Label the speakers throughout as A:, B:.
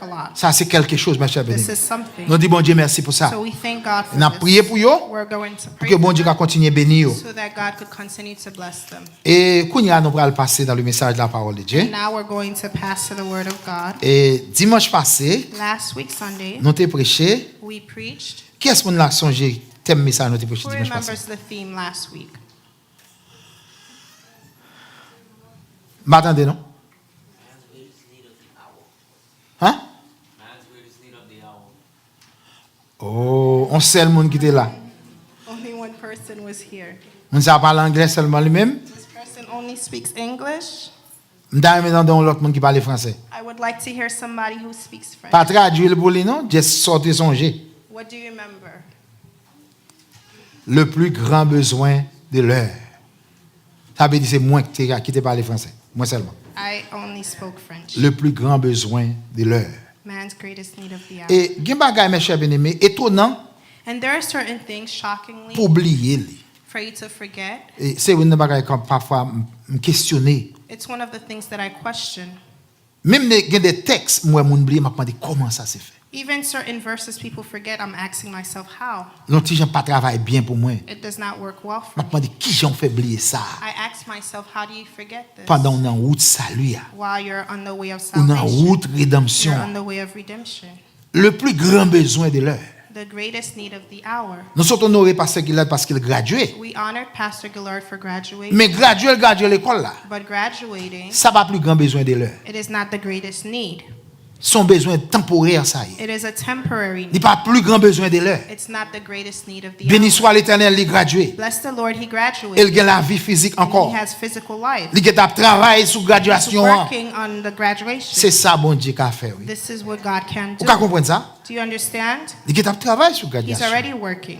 A: work a lot.
B: Ça c'est quelque chose, mes chers
A: This
B: bien-aimés.
A: is something.
B: Nous disons bon Dieu merci pour ça.
A: So we thank God
B: On a
A: for
B: prié
A: this.
B: pour eux
A: We're going to
B: pour
A: pray
B: que bon Dieu
A: for
B: continue à bénir.
A: them so that God could continue to bless them.
B: Et kounya nous allons passer dans le message de la parole de Dieu.
A: And now we're going to pass to the Word of God.
B: Et dimanche passé,
A: Last week, Sunday,
B: nous avons prêché.
A: we preached.
B: Qui est-ce qui a songé thème message nous avons prêché
A: Who
B: dimanche
A: remembers
B: passé?
A: the theme last week?
B: M'attendez, non? Hein? Oh, on sait le monde qui était là.
A: Only one person was here.
B: On ne parle anglais seulement lui-même.
A: This person only speaks English.
B: On a maintenant l'autre monde qui parle français.
A: I would like to hear somebody who speaks French.
B: Pas traduire pour lui, non? Juste sortir songer.
A: What do you remember?
B: Le plus grand besoin de l'heure. Ça veut dire c'est moi qui te parle français. Moi seulement.
A: I only spoke French.
B: Le plus grand besoin de l'heure.
A: Man's greatest need of the hour.
B: Et il y a des bagages, mes chers bien-aimés, étonnant
A: And there are certain things, shockingly,
B: pour oublier.
A: for you to forget.
B: Et c'est une bagages comme parfois me questionner.
A: It's one of the things that I question.
B: Même il y a des textes, moi, je me dis comment ça s'est fait.
A: Even certain verses people forget, I'm asking myself how.
B: Non, si je pas travaille bien pour moi.
A: It does not work well
B: Je
A: for me.
B: me dis qui j'en fait oublier ça
A: I ask myself, how do you forget this?
B: pendant on est en route salut,
A: While you're on the way of
B: on est en
A: salvation,
B: route
A: you're
B: rédemption.
A: on the way of redemption.
B: Le plus grand besoin de l'heure.
A: The greatest need of the hour.
B: Nous sommes honorés Pasteur Gillard parce qu'il gradué.
A: We honored Pastor Gillard for graduating,
B: Mais gradué l'école là.
A: but graduating,
B: Ça va plus grand besoin de l'heure.
A: it is not the greatest need.
B: Son besoin temporaire ça y est.
A: It is a temporary
B: Il
A: need.
B: pas plus grand besoin de l'heure.
A: It's not the greatest need of the
B: Béni
A: hour.
B: soit l'Éternel, il gradué.
A: Bless the Lord, he graduated.
B: Il a la vie physique
A: And
B: encore.
A: he has physical life.
B: Il a travaillé sur
A: He's
B: graduation.
A: working on the graduation.
B: C'est ça bon Dieu qu'a fait. Oui.
A: This is what God can
B: Vous
A: do.
B: comprenez ça?
A: Do you understand?
B: Il a travaillé sur
A: He's
B: graduation.
A: already working.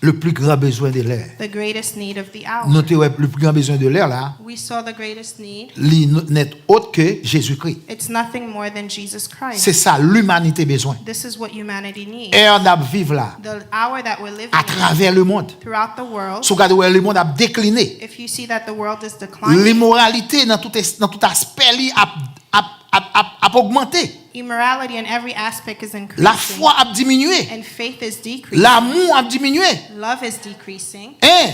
B: Le plus grand besoin de l'heure.
A: The greatest need of the hour.
B: Notez le plus grand besoin de l'heure là.
A: We saw the greatest need.
B: Il n'est autre que Jésus-Christ.
A: It's nothing more than Jesus Christ.
B: C'est ça l'humanité besoin.
A: This is what humanity needs.
B: Et on a vivre là
A: The hour that we're living
B: à
A: in,
B: travers le monde.
A: throughout the world,
B: Si vous regardez le monde a décliné.
A: if you see that the world is declining,
B: L'immoralité dans tout aspect li a augmenté.
A: immorality in every aspect is
B: La
A: increasing,
B: foi a diminué.
A: and faith is decreasing.
B: L'amour a diminué.
A: Love is decreasing.
B: Et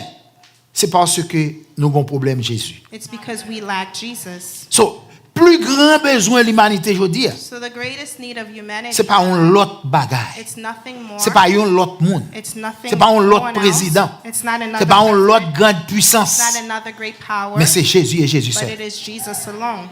B: c'est parce que nous avons un problème Jésus.
A: It's because we lack Jesus.
B: So, plus grand besoin de l'humanité, je veux dire,
A: So the greatest need of humanity,
B: c'est pas un lot bagaille.
A: it's nothing more.
B: C'est pas un lot monde.
A: It's nothing.
B: C'est pas un
A: no
B: lot
A: one
B: président.
A: else. It's not another.
B: C'est pas un lot
A: president.
B: grande puissance.
A: It's not another great power.
B: Mais c'est Jésus et Jésus
A: But
B: seul.
A: it is Jesus alone.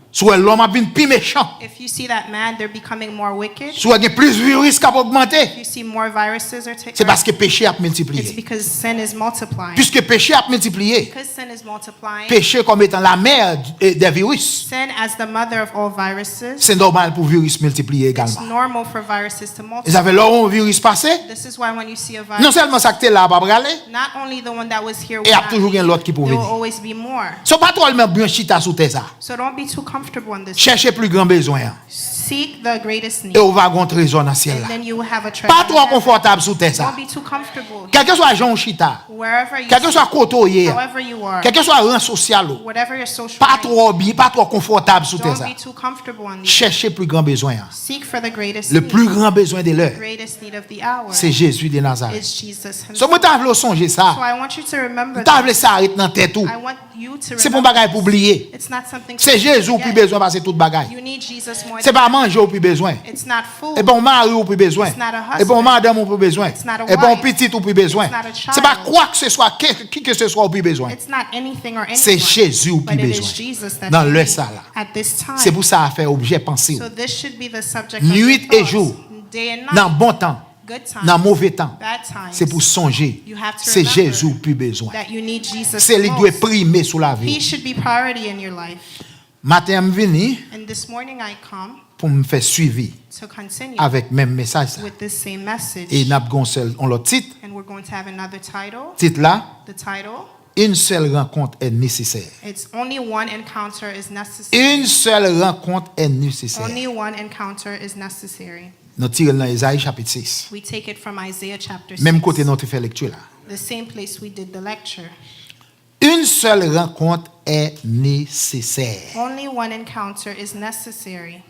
B: Soit l'homme a bien plus méchant.
A: If you see that man, they're becoming more wicked.
B: Soit il y a plus de virus qui a augmenté.
A: If you see more viruses are
B: C'est
A: taking.
B: parce que péché a
A: It's
B: multiplié.
A: because sin is multiplying.
B: Puisque péché a multiplié,
A: Because sin is multiplying.
B: péché comme étant la mère des virus,
A: Sin as the mother of all viruses.
B: c'est normal pour virus multiplier
A: It's
B: également.
A: normal for viruses to
B: Ils
A: multiply.
B: avaient leur un virus passé,
A: This is why when you see a
B: non
A: virus,
B: seulement ça que t'es là, pas braler,
A: not only the one that was here,
B: et il y
A: will
B: a
A: not
B: toujours
A: be,
B: un l'autre qui peut
A: there will
B: venir.
A: always be more.
B: So pas trop le même bien chita sous tes ça.
A: So don't be too comfortable in this.
B: Cherchez plus grand besoin.
A: Seek the greatest need,
B: Et on va avoir un trésor dans le ciel
A: and
B: là.
A: then you will have a treasure.
B: Pas
A: in
B: trop
A: heaven.
B: confortable sous tes ça.
A: Don't be too comfortable.
B: Quel que soit Jean chita,
A: Wherever you,
B: quel que soit côté,
A: however you are,
B: quel que soit rang social,
A: whatever your social
B: pas
A: rank,
B: trop bien, pas trop confortable sous tes
A: don't
B: ça.
A: be too comfortable on these.
B: Cherchez plus grand besoin.
A: Seek for the greatest
B: Le
A: need.
B: plus grand besoin de l'heure,
A: The greatest need of the hour
B: c'est Jésus de Nazareth.
A: is Jesus himself.
B: So moi t'as voulu songer
A: So
B: ça.
A: I want you to remember
B: T'as
A: that.
B: voulu ça arrête dans tête tout.
A: I want you to
B: C'est pour
A: remember
B: bagaille pour oublier.
A: it's not something
B: C'est
A: to
B: Jésus qui
A: forget.
B: besoin passer toute bagaille.
A: You need Jesus more
B: C'est
A: than
B: pas manger ou plus besoin.
A: it's not food.
B: Et bon mari ou plus besoin.
A: It's not a husband.
B: Et bon madame ou plus besoin.
A: It's not a
B: Et bon
A: wife.
B: petit ou plus besoin.
A: It's not a child.
B: C'est pas quoi que ce soit qui que ce soit ou plus besoin.
A: It's not anything or anyone.
B: C'est Jésus ou plus
A: But it is
B: besoin.
A: Jesus that
B: Dans
A: you
B: le
A: need
B: ça là.
A: at this time.
B: C'est pour ça à faire objet pensé.
A: So this should be the subject
B: Nuit
A: of your
B: et jour.
A: thoughts, day and night,
B: Dans bon temps,
A: good times,
B: dans mauvais temps.
A: bad times.
B: C'est pour songer.
A: You have to
B: C'est
A: remember
B: Jésus ou plus besoin.
A: that you need Jesus
B: C'est lui
A: the
B: qui doit
A: most.
B: primer sous la
A: He
B: vie.
A: should be priority in your life.
B: Matin je venu
A: And this morning I come
B: pour me faire suivi
A: to continue
B: avec même message ça.
A: with this same message.
B: Et n'a pas on le titre.
A: And we're going to have another title.
B: Titre là,
A: The title,
B: une seule rencontre est nécessaire.
A: it's Only One Encounter is Necessary.
B: Une seule rencontre est nécessaire.
A: Only one encounter is necessary.
B: Nous tirons dans Isaïe chapitre 6.
A: We take it from Isaiah chapter 6.
B: Même côté notre fait lecture là.
A: The same place we did the lecture.
B: Une seule rencontre est nécessaire.
A: Only one encounter is necessary.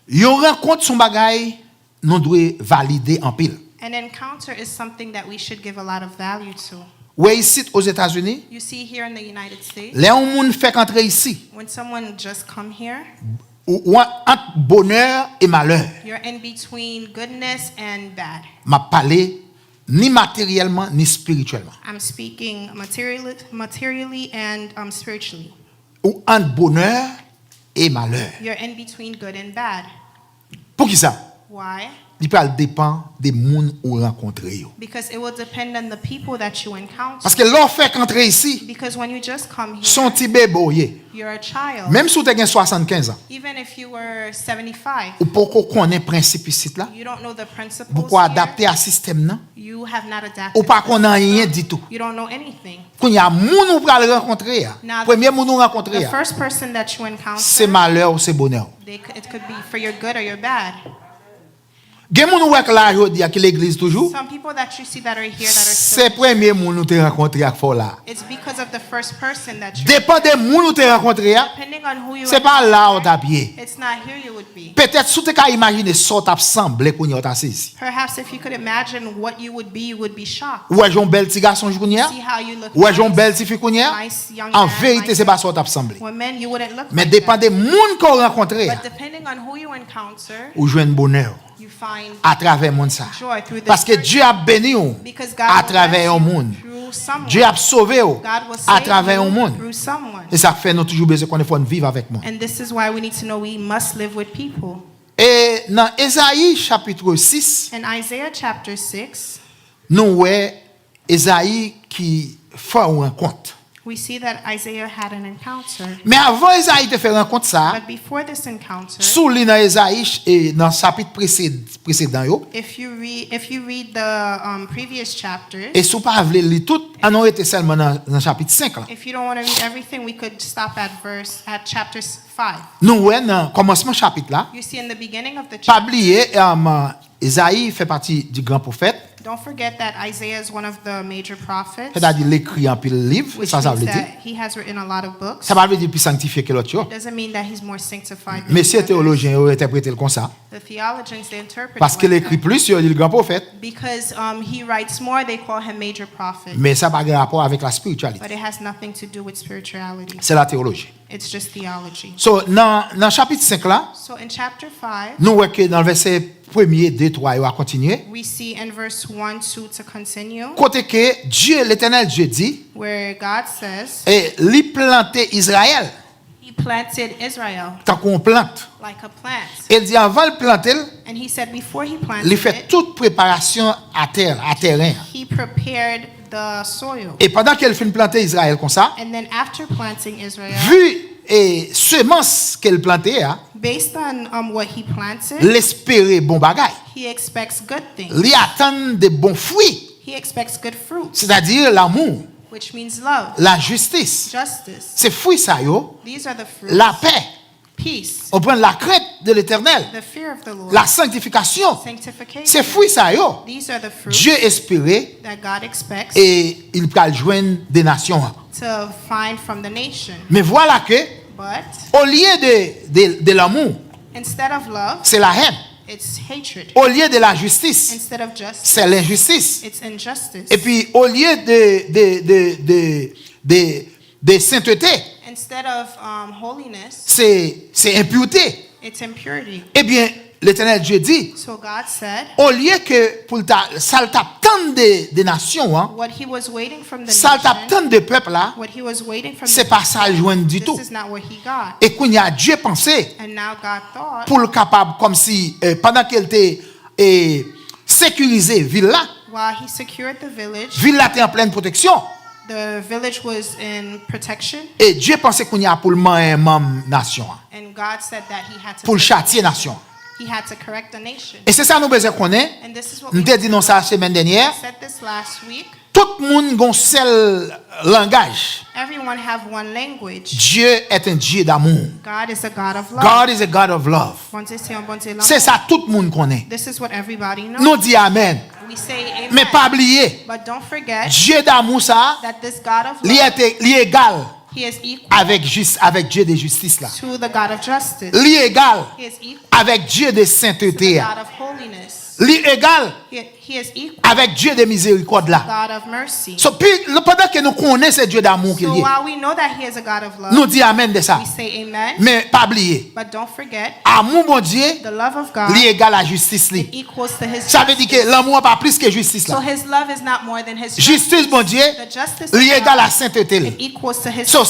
B: Yon rencontre son bagay, nous devons valider en pile.
A: An encounter is something that we should give a lot of value to.
B: Ouais, ici aux États-Unis,
A: You see here in the United States,
B: les gens fait entrer ici,
A: when someone just come here,
B: ou entre bonheur et malheur.
A: you're in between goodness and bad.
B: M'a parlé ni matériellement ni spirituellement.
A: I'm speaking materially and spiritually.
B: Ou entre bonheur et malheur.
A: You're in between good and bad.
B: Pour qui ça?
A: Why?
B: Il peut dépendre des gens ou rencontrer yo.
A: Because it will depend on the people that you encounter.
B: Parce que l'on fait entrer ici,
A: Because when you just come here,
B: son petit bébé,
A: you're a child.
B: même si tu as 75 ans,
A: Even if you were 75,
B: ou pourquoi connaît principe ici là,
A: you don't know the principles
B: pourquoi
A: here.
B: adapter à système là,
A: You have not adapted.
B: ou pas
A: to
B: qu'on
A: the
B: a rien
A: system.
B: du tout.
A: You don't know anything.
B: Quand il y a moun ou pral rencontrer,
A: Now,
B: premier moun ou rencontrer,
A: The first person that you encounter,
B: c'est malheur ou c'est bonheur.
A: it could be for your good or your bad.
B: Gen moun ou wèk la jodi à l'église toujours,
A: Some people that you see that are here that are
B: c'est
A: still,
B: premier moun ou te rencontrer à fort là.
A: it's because of the first person that you.
B: Dépend des moun ou te rencontrer,
A: Depending on who you
B: c'est pas là où
A: encounter,
B: t'as pied.
A: it's not here you would be.
B: Peut-être sous te ka imaginer ça t'a semblé qu'on y a saisi.
A: Perhaps if you could imagine what you would be shocked.
B: Ouais, jon bel petit garçon journée.
A: See how you look
B: Ouais, jon
A: nice,
B: bel petit fille kounye.
A: nice young
B: En
A: man,
B: vérité,
A: like
B: c'est pas
A: that.
B: ça t'a semblé.
A: When men, you wouldn't look
B: Mais
A: like
B: dépend
A: that.
B: des moun qu'on rencontrer
A: But depending on who you encounter,
B: ou joindre bonheur
A: you find
B: à travers monde ça.
A: joy through this
B: Parce que
A: person.
B: Dieu a béni ou
A: Because God
B: à
A: will
B: travers un
A: bless you
B: monde.
A: through someone.
B: Dieu a sauvé ou
A: God will
B: à
A: save
B: travers un
A: you
B: monde.
A: through someone.
B: Et ça fait nous toujours besoin qu'on faut vivre avec moi.
A: And this is why we need to know we must live with people.
B: Et dans Ésaïe chapitre 6,
A: In Isaiah chapter 6,
B: nous voyons Ésaïe qui fait une rencontre.
A: we see that Isaiah had an encounter.
B: Mais avant Ésaïe de faire rencontre ça,
A: But before this encounter,
B: sous li dans Ésaïe et dans le chapitre précédent yo,
A: if you read the previous chapters,
B: et sous pas vle li tout, on aurait été seulement dans chapitre 5 là.
A: if you don't want to read everything, we could stop at chapter 5.
B: Nous voyons dans le commencement chapitre là,
A: You see in the beginning of the
B: pas
A: chapter,
B: oublier Ésaïe fait partie du grand prophète,
A: don't forget that Isaiah is one of the major prophets,
B: c'est-à-dire l'écrit en pile livre,
A: which
B: ça
A: means
B: veut dire.
A: that he has written a lot of books.
B: Ça va veut dire plus sanctifié que l'autre.
A: Doesn't mean that he's more sanctified than
B: Mais
A: the
B: si les
A: others.
B: théologiens ont interprété comme ça,
A: The theologians, they interpret
B: parce
A: it
B: qu'il
A: like
B: écrit
A: that.
B: plus, il dit le grand prophète,
A: Because he writes more, they call him major prophet.
B: mais ça n'a pas rapport avec la spiritualité.
A: But it has nothing to do with spirituality.
B: C'est la théologie.
A: It's just theology.
B: So, dans le chapitre 5 là,
A: So in chapter 5,
B: nous voyons que dans le verset 1er, 2, 3, il va continuer.
A: we see in verse 1, 2 to continue,
B: Côté que Dieu, l'éternel Dieu dit,
A: where God says,
B: et lui planter Israël,
A: he planted Israel
B: tant qu'on plante.
A: like a plant.
B: Il dit avant de planter,
A: And he said before he
B: il
A: planted
B: fait
A: it,
B: toute préparation à terre, à terrain.
A: he prepared the soil.
B: Et pendant qu'elle fait planter Israël comme ça,
A: And then after planting Israel,
B: vu et semence qu'elle plantait,
A: based on what he planted,
B: l'espérer bon bagay.
A: he expects good things.
B: Lui attend de bons fruits,
A: He expects good fruits,
B: c'est-à-dire l'amour,
A: which means love,
B: la justice.
A: justice.
B: Ces fruits ça yo,
A: These are the fruits.
B: la paix,
A: Peace,
B: on prend la crainte de l'Éternel,
A: the fear of the Lord,
B: la sanctification.
A: sanctification.
B: Ces fruits ça yo,
A: These are the fruits
B: Dieu espérait
A: that God expects
B: et il peut joindre des nations.
A: to find from the nation.
B: Mais voilà que
A: But
B: au lieu de l'amour,
A: instead of love,
B: c'est la haine.
A: it's hatred.
B: Au lieu de la justice,
A: Instead of justice,
B: c'est l'injustice.
A: it's injustice.
B: Et puis au lieu de sainteté,
A: Instead of holiness,
B: c'est impureté.
A: it's impurity.
B: Eh bien, l'Éternel Dieu dit,
A: So God said,
B: au lieu que pour ça tant de nations, hein,
A: what he was waiting from the
B: ça
A: nation,
B: tant de peuples là,
A: what he was waiting from
B: c'est
A: the
B: pas ça le joindre du
A: this
B: tout.
A: is not what he got.
B: Et qu'on y a Dieu pensé
A: And now God thought,
B: pour le capable comme si pendant qu'elle était sécurisée ville là
A: while he secured the village
B: était en pleine protection
A: was in protection,
B: et Dieu pensait qu'on y a pour le même nation hein,
A: and God said that he had to
B: pour le châtier nation.
A: he had to correct the nation.
B: Et c'est ça nous besoin connaître.
A: And this is what
B: Nous
A: we
B: t'ai dit non ça la semaine dernière.
A: said this last week.
B: Tout le monde a un seul langage.
A: Everyone have one language.
B: Dieu est un Dieu d'amour.
A: God is a God of love.
B: God is a God of love.
A: Bon Dieu, c'est un bon Dieu
B: C'est
A: l'amour.
B: ça tout le monde connaît.
A: This is what everybody knows.
B: Nous dit amen.
A: We say
B: Mais
A: amen.
B: pas oublier,
A: But don't forget
B: Dieu d'amour ça,
A: that this God of
B: il
A: love
B: est égal
A: He is equal
B: avec Dieu de justice là.
A: to the God of justice.
B: Li égal
A: He is equal
B: avec Dieu de
A: to the
B: sainteté.
A: God of holiness.
B: Li égal
A: He is equal
B: avec Dieu de miséricorde là.
A: to God of mercy.
B: So, puis, pendant que nous connaissons ce Dieu d'amour qu'il
A: So
B: y est,
A: while we know that He is a God of love,
B: nous disons amen de ça.
A: we say amen.
B: Mais pas oublier,
A: But don't forget,
B: amour bon Dieu,
A: the love of God
B: li égal à justice li.
A: equals to His
B: Ça veut dire que
A: justice.
B: l'amour n'est pas plus que justice
A: So
B: là.
A: His love is not more than His
B: Justice bon Dieu,
A: The justice of
B: li égal à
A: God
B: sainteté
A: it
B: li.
A: equals to His
B: So,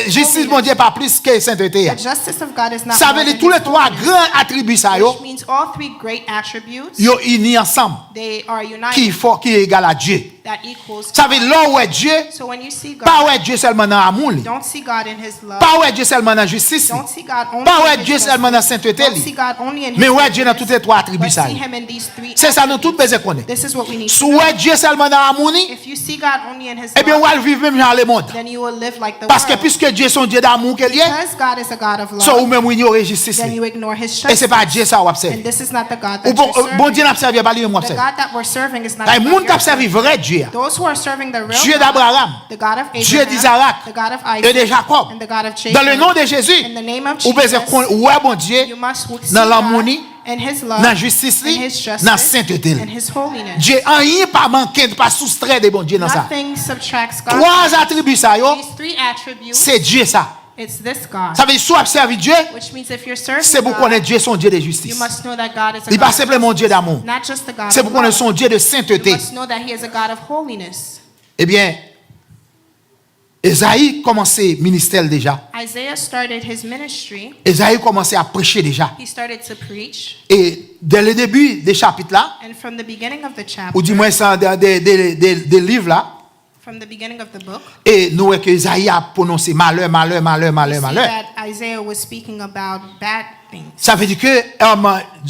B: justice bon Dieu pas plus que sainteté.
A: The justice of God is not
B: Ça
A: more
B: veut dire
A: than
B: tous les
A: His
B: trois
A: holiness,
B: grands attributs ça yo,
A: which means all three great attributes,
B: yo unis ensemble
A: they are
B: qui
A: united,
B: est égal à Dieu.
A: that equals
B: Ça veut dire là où est Dieu,
A: So when you see God,
B: pas où est Dieu seulement dans l'amour li.
A: don't see God in His love,
B: Pas où est Dieu seulement dans la justice li.
A: don't see God only
B: Pas où
A: in
B: est
A: His
B: Dieu
A: justice,
B: seulement dans la sainteté
A: don't
B: li.
A: see God only in His
B: Mais où est Dieu dans tous
A: holiness,
B: les trois attributs
A: but
B: ça.
A: see Him in these three
B: C'est ça nous tous
A: attributes.
B: besoin connaître.
A: This is what we need
B: Si
A: to
B: où
A: know.
B: est Dieu seulement dans l'amour ni,
A: If you see God only in His
B: eh bien on
A: love,
B: va vivre même dans le monde.
A: then you will live like the
B: Parce que
A: world.
B: puisque Dieu son Dieu d'amour qu'il y est,
A: Because God is a God of
B: so ou
A: love,
B: même ignorer justice
A: then
B: li.
A: you ignore His
B: Et
A: justice.
B: c'est pas Dieu ça ou
A: And
B: observe.
A: this is not the God
B: Ou
A: that
B: bon
A: you're
B: bon Dieu
A: serving.
B: n'observe pas lui même
A: The
B: observe.
A: God that we're serving is not
B: Les
A: the God
B: monde qui
A: you're
B: observe
A: serving.
B: vrai Dieu.
A: Those who are serving the real
B: Dieu
A: God,
B: d'Abraham,
A: the God of
B: Dieu
A: Abraham,
B: d'Isaac
A: the God of
B: et de
A: Isaac,
B: Jacob.
A: and the God of Jacob.
B: Dans le nom de Jésus,
A: In the name of
B: ou besoin
A: Jesus,
B: ouais bon Dieu
A: you must see
B: dans l'amour ni,
A: God and His love,
B: dans justice
A: and
B: li,
A: His
B: dans
A: justice,
B: sainteté li.
A: and His holiness.
B: Dieu rien pas manquer, pas soustraire de bon Dieu dans ça.
A: Nothing subtracts God.
B: Trois attributs ça yo,
A: These three attributes,
B: c'est Dieu ça.
A: it's this God.
B: Ça veut dire soit observer Dieu,
A: Which means if you're serving
B: c'est pour
A: God,
B: connaître Dieu son Dieu de
A: you
B: justice.
A: must know that God is a
B: Il n'est
A: God
B: pas
A: of
B: simplement Dieu d'amour.
A: not just the God
B: C'est
A: of
B: pour connaître
A: love.
B: son Dieu de
A: You
B: sainteté.
A: must know that He is a God of holiness.
B: Eh bien, Esaïe commençait ministère déjà.
A: Isaiah started his ministry.
B: Esaïe commençait à prêcher déjà.
A: He started to preach.
B: Et dès le début des chapitres là,
A: And from the beginning of the chapter,
B: ou du moins ça, des livres là,
A: from the beginning of the book,
B: et nous voyons que Esaïe a prononcé malheur, malheur, malheur,
A: we
B: malheur,
A: see
B: malheur.
A: that Isaiah was speaking about bad things.
B: Ça veut dire que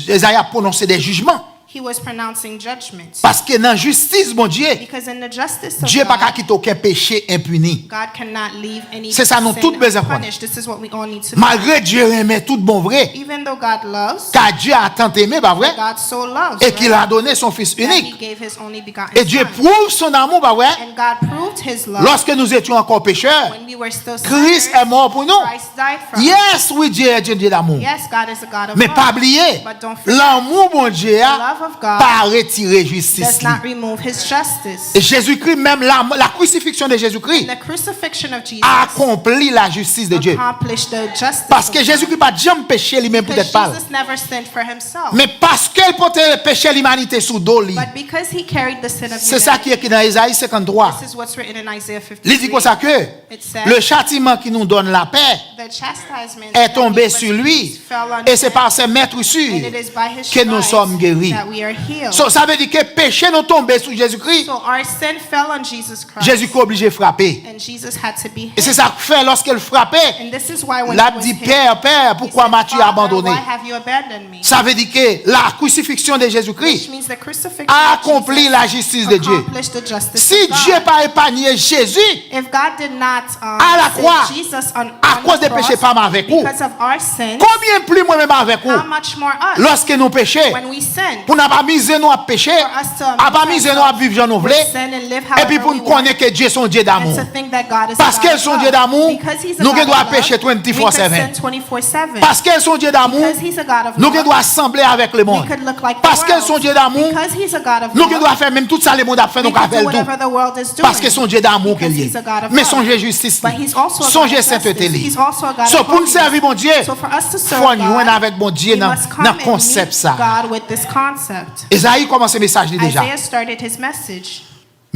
B: Esaïe a prononcé des jugements.
A: He was pronouncing judgments.
B: Parce que dans la justice, mon Dieu,
A: Because in the justice of
B: Dieu n'a pas
A: God,
B: quitté aucun péché impuni.
A: God cannot leave any
B: C'est ça, nous
A: sin
B: toutes besoin de
A: unpunished. This is what we all need to know.
B: Malgré Dieu aimait tout bon vrai,
A: Even though God loves,
B: car Dieu a tant aimé, pas vrai,
A: God so loves,
B: et qu'il
A: right?
B: a donné son Fils
A: That
B: unique.
A: He gave His only begotten
B: Et Dieu
A: Son.
B: prouve son amour, pas vrai,
A: And God proved His love
B: lorsque nous étions encore pécheurs.
A: when we were still
B: Christ
A: sinners.
B: est mort pour nous.
A: Christ died for us.
B: Yes, oui, Dieu est Dieu d'amour.
A: Yes, God is a God of
B: Mais
A: love.
B: pas oublier,
A: But don't forget,
B: l'amour, mon Dieu,
A: the love of God
B: pas retirer justice.
A: does not remove His justice.
B: Et Jésus-Christ, même la crucifixion de Jésus-Christ,
A: And the crucifixion of Jesus
B: accomplit la justice de Dieu.
A: accomplished the justice
B: Parce que
A: of God.
B: Jésus-Christ n'a jamais péché lui-même pour
A: Because
B: être pas.
A: Jesus never sinned for Himself.
B: Mais parce qu'elle portait le péché de l'humanité sous dos,
A: But because He carried the sin of
B: c'est ça qui est
A: humanity,
B: écrit dans Isaïe 53.
A: this is what's written in Isaiah
B: Il dit comme
A: 53.
B: ça que
A: It says,
B: le châtiment qui nous donne la paix
A: the chastisement
B: est
A: that
B: tombé
A: gave us
B: sur lui.
A: peace fell on
B: Et c'est
A: Him,
B: par ses maîtres sûrs
A: and it is by His
B: que nous
A: stripes
B: sommes guéris.
A: that we are healed.
B: So, ça veut dire que le péché nous tombé sur Jésus-Christ.
A: So our sin fell on Jesus Christ.
B: Jésus-Christ est obligé de frapper.
A: And Jesus had to be
B: Et c'est
A: hit.
B: ça qu'il fait lorsqu'il frappait.
A: And this is why when
B: Là,
A: he was
B: dit,
A: hit,
B: Père, Père,
A: he
B: pourquoi
A: said,
B: m'as-tu
A: Father,
B: abandonné?
A: why have you abandoned me?
B: Ça veut dire que la crucifixion de
A: Which
B: Jésus-Christ
A: means the crucifixion
B: a
A: of
B: accompli
A: Jesus
B: la justice de Dieu.
A: accomplished the justice
B: Si
A: of God.
B: Dieu n'a pas épargné Jésus,
A: If God did not
B: à la
A: save
B: croix,
A: Jesus on
B: à cause
A: the
B: des
A: cross
B: péchés pas avec vous,
A: because of our sins,
B: combien plus moi-même avec vous,
A: how much more us
B: lorsque nous péchons,
A: when we sin?
B: pour n'a pas misé nous à pécher,
A: For us to
B: à pas misé nous à vivre j'en
A: with
B: voulais,
A: sin and live
B: et puis
A: however
B: pour
A: we
B: nous
A: want,
B: connaître que Dieu son Dieu
A: and
B: d'amour.
A: to think that God is
B: Parce
A: a
B: qu'elles
A: God
B: sont
A: of
B: Dieu
A: love.
B: d'amour,
A: Because He's a
B: nous
A: God of
B: devons
A: love,
B: pécher
A: we could
B: 24/7.
A: sin 24/7.
B: Parce qu'elles sont Dieu d'amour,
A: Because He's a God of
B: nous
A: love,
B: devons assembler avec le
A: we
B: monde.
A: could look like the
B: Parce qu'elles
A: world.
B: sont Dieu d'amour,
A: Because He's a God of
B: nous
A: love,
B: devons faire même tout ça le monde a fait, nous
A: we could do
B: avons tout.
A: whatever the world is doing.
B: Parce que son Dieu d'amour
A: Because
B: qu'il
A: He's a God
B: est.
A: of
B: Mais
A: love.
B: songez justice,
A: But He's also a God
B: songez
A: of
B: sainteté.
A: justice. He's also a God
B: So
A: of
B: pour nous
A: holiness.
B: servir mon Dieu,
A: So for us to serve
B: faut nous joindre
A: God,
B: avec mon Dieu
A: we
B: dans
A: must come
B: le
A: and
B: concept
A: meet
B: ça.
A: God with this concept.
B: Esaïe commence ce message déjà.
A: Isaiah started his message,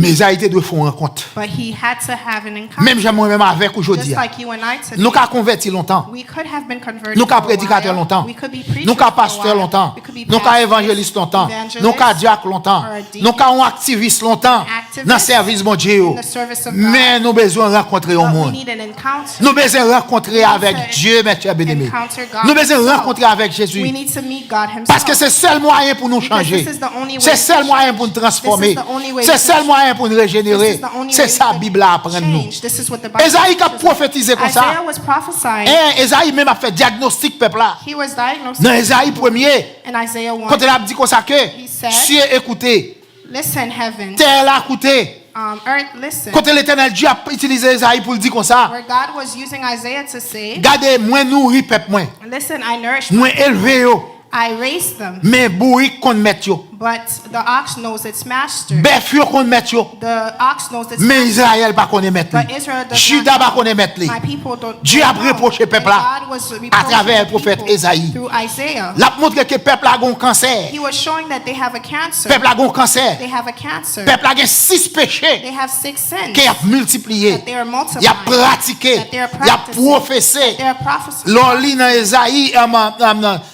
B: Mais Esaïe doit faire une rencontre.
A: but he had to have an encounter.
B: Même j'aime moi-même avec
A: Just
B: aujourd'hui.
A: like you and I today.
B: Nous avons converti longtemps.
A: We could have been converted
B: Nous
A: for a
B: avons prédicateur
A: while.
B: longtemps.
A: We could be preachers
B: Nous avons
A: for a
B: pasteur
A: while.
B: longtemps.
A: We could be
B: Nous avons
A: pastors,
B: évangéliste longtemps.
A: evangelists,
B: Nous avons diacre longtemps.
A: or a deacon,
B: Nous avons activiste longtemps
A: activist
B: dans le service mon Dieu.
A: in the service of God.
B: Mais nous avons besoin de rencontrer au
A: But we
B: monde.
A: need an encounter.
B: Nous avons besoin de rencontrer avec Dieu, mes chers bien-aimés.
A: Encounter God
B: Nous avons besoin de
A: himself.
B: rencontrer avec
A: We
B: Jésus.
A: need to meet God himself.
B: Parce que c'est le seul moyen pour nous
A: Because
B: changer.
A: this is the only way
B: C'est le
A: to
B: seul moyen pour nous
A: change.
B: transformer.
A: This is the only way
B: C'est le
A: to
B: seul moyen pour nous
A: This
B: régénérer.
A: is the only
B: C'est
A: way
B: ça la
A: to
B: Bible à apprendre nous.
A: change. This is what the Bible
B: Esaïe a
A: teaches us.
B: prophétisé comme ça.
A: Isaiah was prophesying.
B: Et Esaïe même a fait diagnostic peuple là.
A: He was diagnosed
B: Dans Esaïe 1er,
A: in Isaiah 1.
B: quand il a dit comme ça que
A: said,
B: cieux écoutez,
A: Listen, heaven,
B: terre là écoutez,
A: Earth, listen.
B: Quand l'Éternel Dieu a utilisé Isaïe pour le dire comme ça,
A: Where God was using Isaiah to say,
B: regardez, moi nourri peuple moi,
A: listen, I nourished
B: moi élevé yo,
A: I raised them,
B: mais bourri qu'on met yo,
A: but the ox knows its master.
B: bœuf yo qu'on met yo,
A: The ox knows its
B: mais
A: master.
B: Israël pas connaît mettre
A: But
B: lui.
A: Israel does
B: Juda
A: not
B: pas
A: know.
B: connaît mettre lui.
A: My people don't
B: Dieu a
A: know.
B: reproché peuple
A: And
B: là
A: God was
B: à travers le
A: reproaching
B: prophète
A: people
B: Isaïe.
A: through Isaiah.
B: L'a montré que peuple a un cancer.
A: He was showing that they have a cancer.
B: Peuple a un cancer.
A: They have a cancer.
B: Peuple a 6 péchés
A: They have 6 sins.
B: qui a multiplié.
A: That they are
B: Il
A: multiplying.
B: a pratiqué.
A: That they are
B: Il a
A: practicing.
B: professé.
A: They are prophesying.
B: L'on lit dans Isaïe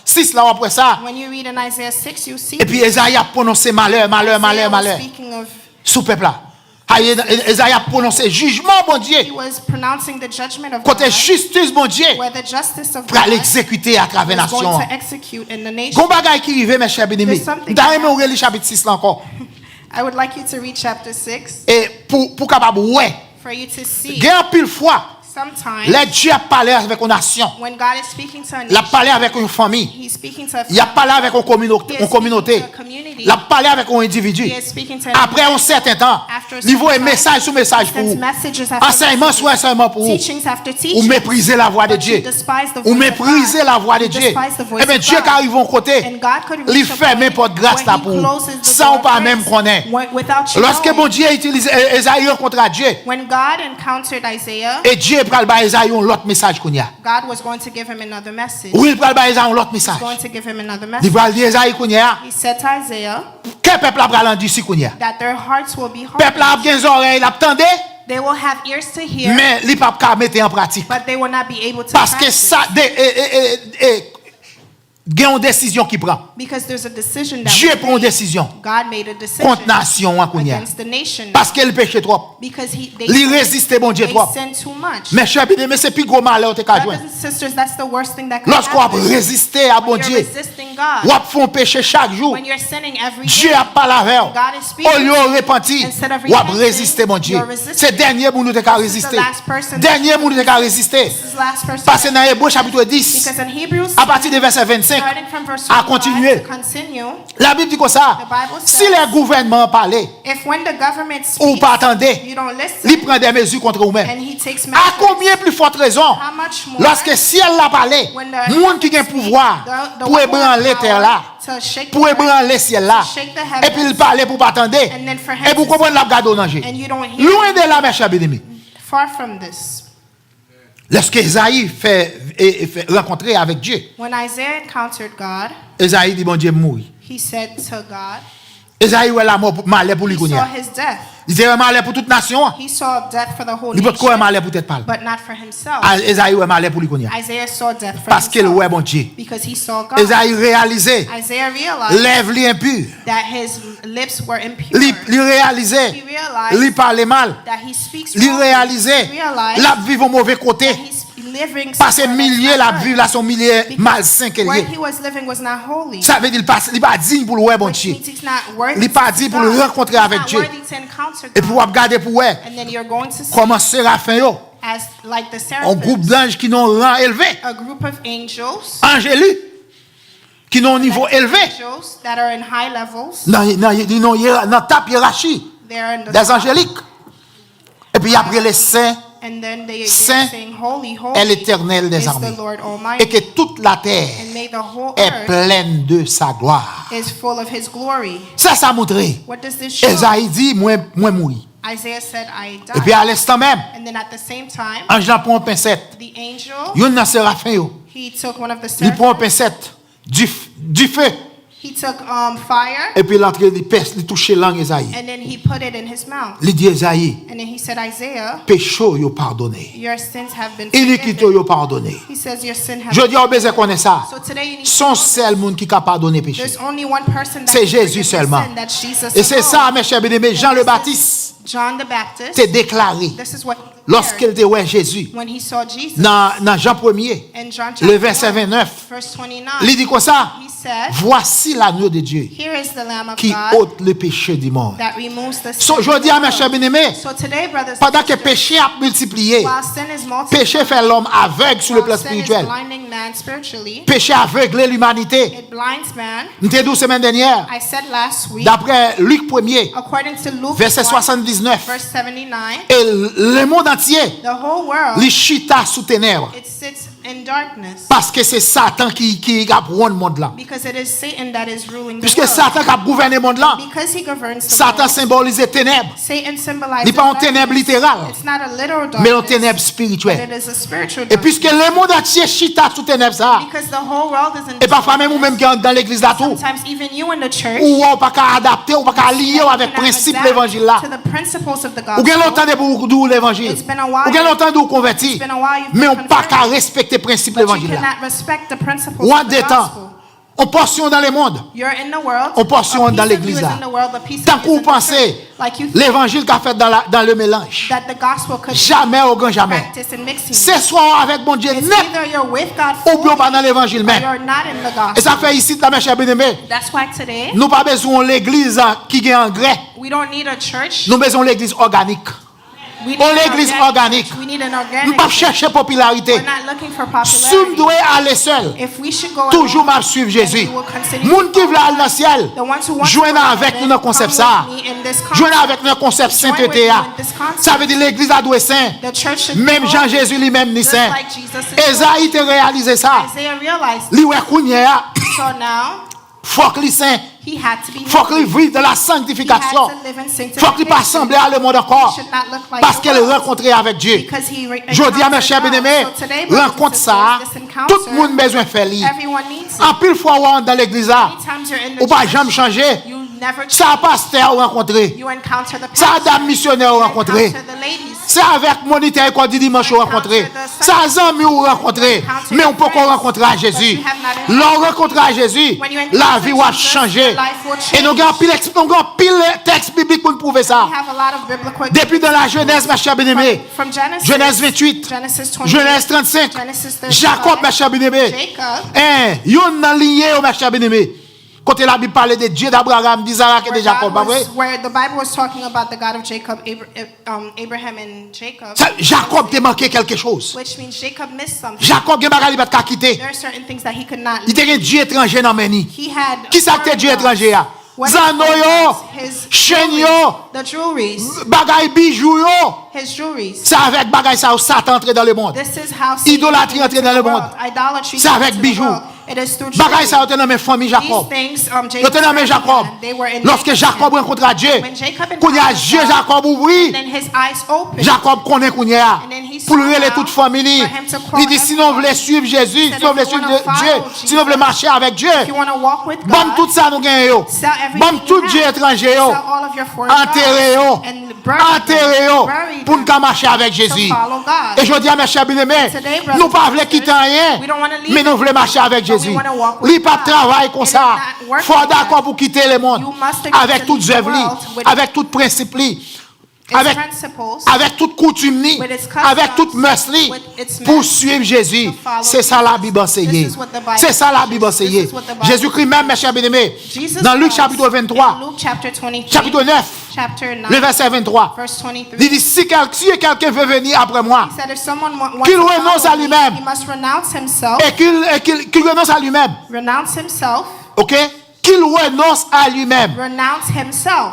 B: 6 là après ça.
A: When you read in Isaiah 6, you see
B: Et puis Isaïe a prononcé malheur, malheur, malheur,
A: Isaiah was
B: malheur.
A: speaking of,
B: Sous peuple là. Isaïe a prononcé jugement, bon Dieu.
A: he was pronouncing the judgment of
B: Côté
A: God,
B: justice, bon Dieu.
A: where the justice of
B: Pour
A: God
B: l'exécuter à travers la
A: was
B: nation.
A: going to execute in the nation.
B: Gon bagay qui rive, mes chers bien-aimés.
A: There's something
B: D'ailleurs, on relit chapitre 6 là encore.
A: I would like you to read chapter 6
B: Et pour capable ouais,
A: for you to see
B: gain pile fois,
A: sometimes
B: les Dieu a parlé avec une nation.
A: when God is speaking to a
B: Il a
A: nation,
B: parlé avec une famille.
A: he's speaking to a
B: Il a
A: family.
B: parlé avec une
A: He
B: communauté.
A: is
B: Une communauté.
A: speaking to a community.
B: Il a parlé avec un individu.
A: He is speaking to an
B: Après un certain temps,
A: After a
B: il voit un
A: certain
B: message sur message
A: He
B: pour
A: sends
B: vous.
A: messages after
B: Enseignement
A: messages,
B: sur enseignement pour vous.
A: teachings after
B: Ou
A: teachings.
B: mépriser la voix de
A: But
B: Dieu.
A: you despise the
B: Ou
A: voice
B: mépriser
A: of
B: la
A: God.
B: voix de
A: You
B: Dieu.
A: despise the voice
B: Eh bien,
A: of
B: Dieu
A: God.
B: qui arrive en côté,
A: And God could
B: il
A: reach a
B: ferme
A: point
B: porte grâce
A: where
B: là
A: he
B: pour vous.
A: closes the
B: Sans
A: door
B: ou pas
A: of
B: même
A: grace,
B: connaître.
A: without you
B: Lorsque
A: knowing.
B: bon Dieu utilise Esaïe rencontre Dieu,
A: When God encountered Isaiah,
B: et Dieu pral ba Esaïe un autre message qu'on y a.
A: God was going to give him another message.
B: Ou il pral ba Esaïe un autre message.
A: He's going to give him another
B: Il
A: message.
B: pral dire Esaïe qu'on y a.
A: He said to Isaiah
B: Quel peuple a pral en d'ici qu'on y a.
A: that their hearts will be
B: Peuple a
A: hardened.
B: bien les oreilles, il attendait,
A: They will have ears to hear,
B: mais il pas qu'à mettre en pratique.
A: but they will not be able to
B: Parce que
A: practice.
B: ça il y a une décision qui prend.
A: Because there's a decision that
B: Dieu
A: was
B: prend une
A: made.
B: décision
A: God made a decision
B: contre nation hein, qu'on y a.
A: against the nation
B: Parce qu'elle péché trop.
A: because
B: Il résiste bon Dieu
A: they
B: trop.
A: sin too much.
B: Mes chers bien-aimés, c'est plus gros malheur que tu as
A: Brothers
B: joué.
A: and sisters, that's the worst thing that could
B: Lorsqu'on a
A: happen.
B: résisté à bon
A: When you're
B: Dieu,
A: resisting God,
B: on a fait péché chaque jour.
A: when you're sinning every
B: Dieu
A: day,
B: a parlé avec vous.
A: God is speaking
B: Au lieu
A: to
B: de
A: you.
B: repentir,
A: Instead of
B: on a
A: repenting,
B: résisté mon Dieu.
A: you're resisting.
B: C'est dernier pour nous qui a
A: This is
B: résisté.
A: the last person
B: Dernier pour nous qui a résisté.
A: This is the last person
B: Parce que dans Hébreux chapitre 10,
A: because in Hebrews,
B: à partir du verset 25,
A: starting from verse
B: à
A: 25
B: continuer.
A: to continue,
B: La Bible dit comme ça.
A: The Bible
B: Si
A: says-
B: les gouvernements parlaient
A: if when the government
B: ou
A: speaks,
B: pas attendez,
A: you don't
B: il
A: listen,
B: prend des mesures contre vous-même.
A: and he takes
B: À
A: measures,
B: combien plus forte raison
A: how much more
B: lorsque si elle l'a parlé,
A: when the
B: monde qui a un pouvoir
A: the
B: pour
A: one who
B: ébranler
A: has
B: terre là,
A: power to shake
B: pour
A: the earth,
B: ébranler ciel là,
A: to shake the heavens,
B: et puis il parlait pour pas attendre,
A: and then for him
B: et pour
A: to
B: comprendre la garde au danger.
A: and you don't hear
B: Loin de là, mes chers bien-aimés.
A: far from this.
B: Lorsque Isaïe fait rencontrer avec Dieu,
A: When Isaiah encountered God,
B: Isaïe dit bon Dieu mourir.
A: he said to God,
B: Isaïe ouais la mort malheur pour lui
A: he saw
B: connaître.
A: his death.
B: Il dit malheur pour toute nation.
A: He saw death for the whole
B: Il peut quoi
A: nation,
B: malheur pour tête parle.
A: but not for himself.
B: Isaïe ouais malheur pour lui connaître.
A: Isaiah saw death for
B: Parce qu'il
A: himself
B: ouais bon Dieu.
A: because he saw God.
B: Isaïe réalisait
A: Isaiah realized
B: lève lui impur.
A: that his lips were impure.
B: Il réalisait
A: He realized
B: il parlait mal.
A: that he speaks
B: Il
A: wrongly.
B: réalisait
A: He realized
B: la vie au mauvais côté.
A: that he's living
B: Parce que
A: somewhere that's
B: milliers
A: not
B: la
A: good.
B: vie là sont milliers malsains qu'elle
A: Where
B: est.
A: he was living was not holy.
B: Ça veut dire il pas digne pour le ouais bon
A: Which
B: Dieu.
A: means he's not worthy
B: Il pas
A: to
B: dit pour
A: God.
B: le rencontrer
A: He's
B: avec
A: not
B: Dieu.
A: worthy to encounter
B: Et
A: God.
B: pour regarder pour ouais
A: And then you're going to see
B: comment Séraphin yo,
A: as like the
B: un groupe
A: seraphims,
B: d'anges qui n'ont rang élevé,
A: a group of angels,
B: angéliques qui n'ont un niveau élevé,
A: angels that are in high levels.
B: dans tape hiérarchie
A: They're in the
B: des angéliques. Et puis après les saints
A: and then they're
B: Saint
A: saying, Holy,
B: est
A: holy
B: l'Éternel des
A: is
B: armées.
A: the Lord
B: Et
A: Almighty.
B: que toute la terre
A: And may the whole
B: est
A: earth
B: pleine de sa gloire.
A: is full of His glory.
B: Ça montre.
A: What does this show?
B: Esaïe dit, moi mourir.
A: Isaiah said, I
B: Et puis
A: died.
B: à l'instant même,
A: And then at the same time,
B: ange là prend un pincette.
A: the angel,
B: Yon nan séraphin yo.
A: he took one of the
B: Il prend un
A: seraphims,
B: pincette du feu.
A: he took fire,
B: Et puis l'entrée il pèse, il touche langue Esaïe.
A: and then he put it in his mouth.
B: Il dit Esaïe,
A: And then he said, Isaiah,
B: péché yo pardonné.
A: your sins have been
B: Iniquité
A: forgiven.
B: yo pardonné.
A: He says your sin has
B: Je dis au besoin connaît ça.
A: So today you need
B: Son
A: to know
B: seul monde qui capable pardonner péché.
A: there's only one person that
B: C'est
A: can
B: Jésus
A: forgive
B: seulement.
A: your sin, that's Jesus
B: Et c'est
A: alone.
B: ça mes chers bien-aimés, Jean le Baptiste
A: John the Baptist,
B: t'est déclaré
A: this is what
B: lorsqu'il était ouais Jésus
A: when he saw Jesus
B: dans Jean 1er,
A: in John
B: le
A: chapter
B: verset
A: 1,
B: 29,
A: verse 29.
B: il dit comme ça,
A: He said,
B: voici l'agneau de Dieu
A: here is the Lamb of
B: qui
A: God
B: ôte le péché du monde.
A: that removes the sin
B: So, je
A: of
B: dis
A: the
B: à mes chers
A: world.
B: bien-aimés,
A: So today, brothers
B: pendant
A: and
B: que le
A: sisters,
B: péché a multiplié,
A: while sin is multiplied,
B: péché fait l'homme aveugle sur le plan
A: while sin is
B: spirituel,
A: blinding man spiritually,
B: péché aveugle l'humanité.
A: it blinds man.
B: Nous t'ai dit semaine dernière,
A: I said last week,
B: d'après Luc 1er,
A: according to Luke
B: verset
A: 1,
B: 79,
A: verse 79,
B: et le monde entier,
A: the whole world,
B: les chita sous ténèbres,
A: it sits in darkness
B: parce que c'est Satan qui a gouverné le monde là.
A: because it is Satan that is ruling the
B: Puisque
A: world.
B: Satan a gouverné le monde là,
A: Because he governs the
B: Satan
A: world,
B: symbolise ténèbres.
A: Satan symbolizes
B: Il n'est pas en
A: darkness.
B: ténèbres littérales,
A: It's not a literal
B: mais en
A: darkness,
B: ténèbres
A: but
B: spirituelles.
A: it is a spiritual
B: Et puisque
A: darkness.
B: le monde entier chita sous ténèbres ça,
A: Because the whole world is in
B: et parfois même ou même qui est dans l'église là tout,
A: sometimes even you in the church,
B: ou on pas qu'à adapter, ou pas qu'à lier avec le principe de l'évangile là.
A: to the principles of the
B: Ou bien longtemps
A: gospel.
B: de pour d'où l'évangile.
A: It's been a while.
B: Ou bien longtemps de vous convertir.
A: It's been a while you've
B: Mais
A: been
B: on pas qu'à
A: converted,
B: respecter le principe de
A: but you
B: l'évangile là.
A: cannot respect the principles
B: Ou en
A: of the
B: des temps,
A: gospel.
B: on portion dans le monde.
A: You're in the world.
B: On portion
A: a piece
B: dans
A: of
B: l'église
A: you is
B: là.
A: in the world, a piece of
B: Tant
A: you
B: que
A: is
B: vous
A: in the
B: pensez
A: church. Like you think
B: l'évangile qu'a fait dans le mélange,
A: that the gospel could
B: jamais au grand jamais.
A: practice in mixing.
B: C'est soit avec mon Dieu
A: It's
B: net,
A: either you're with God
B: ou bien
A: fully
B: pas dans l'évangile
A: or
B: même.
A: you're not in the
B: Et ça
A: gospel.
B: fait ici, là, mes chers bien-aimés,
A: That's why today
B: nous pas besoin de l'église qui est en grès,
A: we don't need a church.
B: nous besoin de l'église organique.
A: We
B: On
A: need an
B: l'église
A: organic
B: organique.
A: church. We need an
B: Nous
A: organic
B: pas
A: church.
B: chercher popularité.
A: We're not looking for
B: Si nous
A: popularity.
B: devons aller seul,
A: If we should go
B: toujours
A: alone,
B: m'a suivre Jésus.
A: then we will continue
B: Moun
A: to
B: qui veut
A: follow
B: aller dans le ciel,
A: the ones who want to
B: joignez
A: go to
B: avec nous
A: heaven,
B: dans le concept
A: come
B: ça.
A: with me in this
B: Joignez
A: concept.
B: avec nous dans le concept
A: Join with
B: sainteté.
A: me in this concept.
B: Ça veut dire l'église a doué saint.
A: The church should
B: Même
A: be
B: Jean-Jésus lui-même ni
A: just
B: saint.
A: like Jesus is
B: Esaïe te réalisé ça.
A: Isaiah realized.
B: Li wè kounye a,
A: So now
B: faut que li saint,
A: he had to be
B: faut que li
A: holy.
B: vive de la
A: He had
B: sanctification.
A: to live in
B: Faut que li pas
A: sanctification.
B: ressembler à le monde
A: He
B: encore.
A: should not look like
B: Parce
A: the
B: qu'elle
A: world.
B: rencontré avec Dieu.
A: Because he
B: Je dis à mes chers bien-aimés, rencontre ça, tout le monde a besoin de faire lire.
A: Everyone needs it.
B: En pile fois ou dans l'église là,
A: Many times you're in the
B: ou pas
A: church,
B: jamais changer.
A: you never
B: Ça pasteur ou rencontré.
A: You encounter the
B: Ça
A: pastor,
B: dame missionnaire ou
A: you
B: rencontré.
A: encounter the ladies.
B: C'est avec moniteur qu'on dit dimanche ou rencontré. Ça amis ou rencontré. Mais on peut qu'on rencontrer à Jésus. L'on rencontre à Jésus, la vie va changer. Et nous avons pile texte biblique pour nous prouver ça.
A: We have a lot of biblical
B: Depuis dans la Genèse, ma chère bien-aimée.
A: from Genesis,
B: Genèse 28,
A: Genesis 28,
B: Genèse 35,
A: Genesis 35,
B: Jacob, ma chère bien-aimée.
A: Jacob,
B: Yon nan lié, ma chère bien-aimée. Quand la Bible parle de Dieu d'Abraham, d'Isaac et de Jacob, pas vrai?
A: where the Bible was talking about the God of Jacob, Abraham and Jacob,
B: Jacob te manqué quelque chose.
A: which means Jacob missed something.
B: Jacob gen bagay li pat ka quitter.
A: There are certain things that he could not.
B: Il te gen Dieu étranger nan meni.
A: He had.
B: Qui sa te Dieu étranger a?
A: What
B: Zano yo,
A: his
B: chen
A: jewelries,
B: yo,
A: the jewelries,
B: bagay bijou yo.
A: his jewelries.
B: C'est avec bagay ça où Satan entre dans le monde.
A: This is how
B: Idolâtrie
A: Satan
B: entre dans le
A: entered the
B: monde.
A: world. Idolatry
B: C'est avec
A: entered the
B: bijoux.
A: world. It is through
B: Bagay ça
A: jewelry.
B: dans mes famille Jacob.
A: These things,
B: Yo
A: Jacob
B: te nommé Jacob.
A: they were in
B: Lorsque
A: Jacob.
B: Jacob rencontre Dieu,
A: When Jacob
B: quand y a
A: encountered
B: Dieu
A: God,
B: Jacob ouvri,
A: then his eyes opened.
B: Jacob connaît qu'on y a.
A: And then he
B: Pour
A: saw
B: lui,
A: now
B: toute famille.
A: for him to call
B: Il dit, si nous voulons suivre Jésus, si nous voulons suivre Dieu, si nous voulons marcher avec Dieu,
A: If you want to walk with
B: bon
A: God,
B: tout ça nous gagnons.
A: sell everything
B: Bon tout
A: you
B: Dieu
A: have.
B: étranger,
A: Sell all of your foreign
B: enterré,
A: gods and bury
B: enterré,
A: them, bury
B: pour nous
A: them
B: marcher avec
A: to
B: Jésus.
A: follow God.
B: Et je dis à mes chers bien-aimés,
A: Today, brothers
B: nous ne
A: and
B: voulons
A: sisters,
B: quitter rien,
A: we don't wanna leave
B: mais nous voulons marcher avec
A: but we
B: Jésus.
A: wanna walk with
B: Il n'y a pas de
A: God.
B: travail comme
A: It is
B: ça.
A: not work
B: Il faut
A: like
B: d'accord
A: that.
B: pour quitter le monde.
A: You must agree
B: Avec
A: to
B: toutes
A: leave the
B: œuvres,
A: world with
B: avec tout principe,
A: its
B: avec
A: principles,
B: avec toute coutume,
A: with its customs,
B: avec toute mœurs,
A: with its
B: pour
A: manners,
B: suivre Jésus.
A: to follow
B: C'est ça la
A: Jesus.
B: Bible enseignée.
A: This is what the Bible
B: C'est ça la Bible
A: teaches. This
B: enseignée.
A: is what the Bible
B: Jésus-Christ même, mes chers bien-aimés,
A: Jesus
B: dans Luc
A: Christ,
B: chapitre 23,
A: in Luke chapter 23,
B: chapitre 9,
A: chapter 9,
B: le verset 23,
A: verse 23,
B: il dit, si quelqu'un veut venir après moi,
A: he said, if someone wants
B: qu'il
A: to
B: renonce
A: follow
B: à
A: me,
B: lui-même.
A: he must renounce himself,
B: et qu'il renonce à lui-même,
A: renounce himself,
B: ok? Qu'il renonce à lui-même.
A: renounce himself.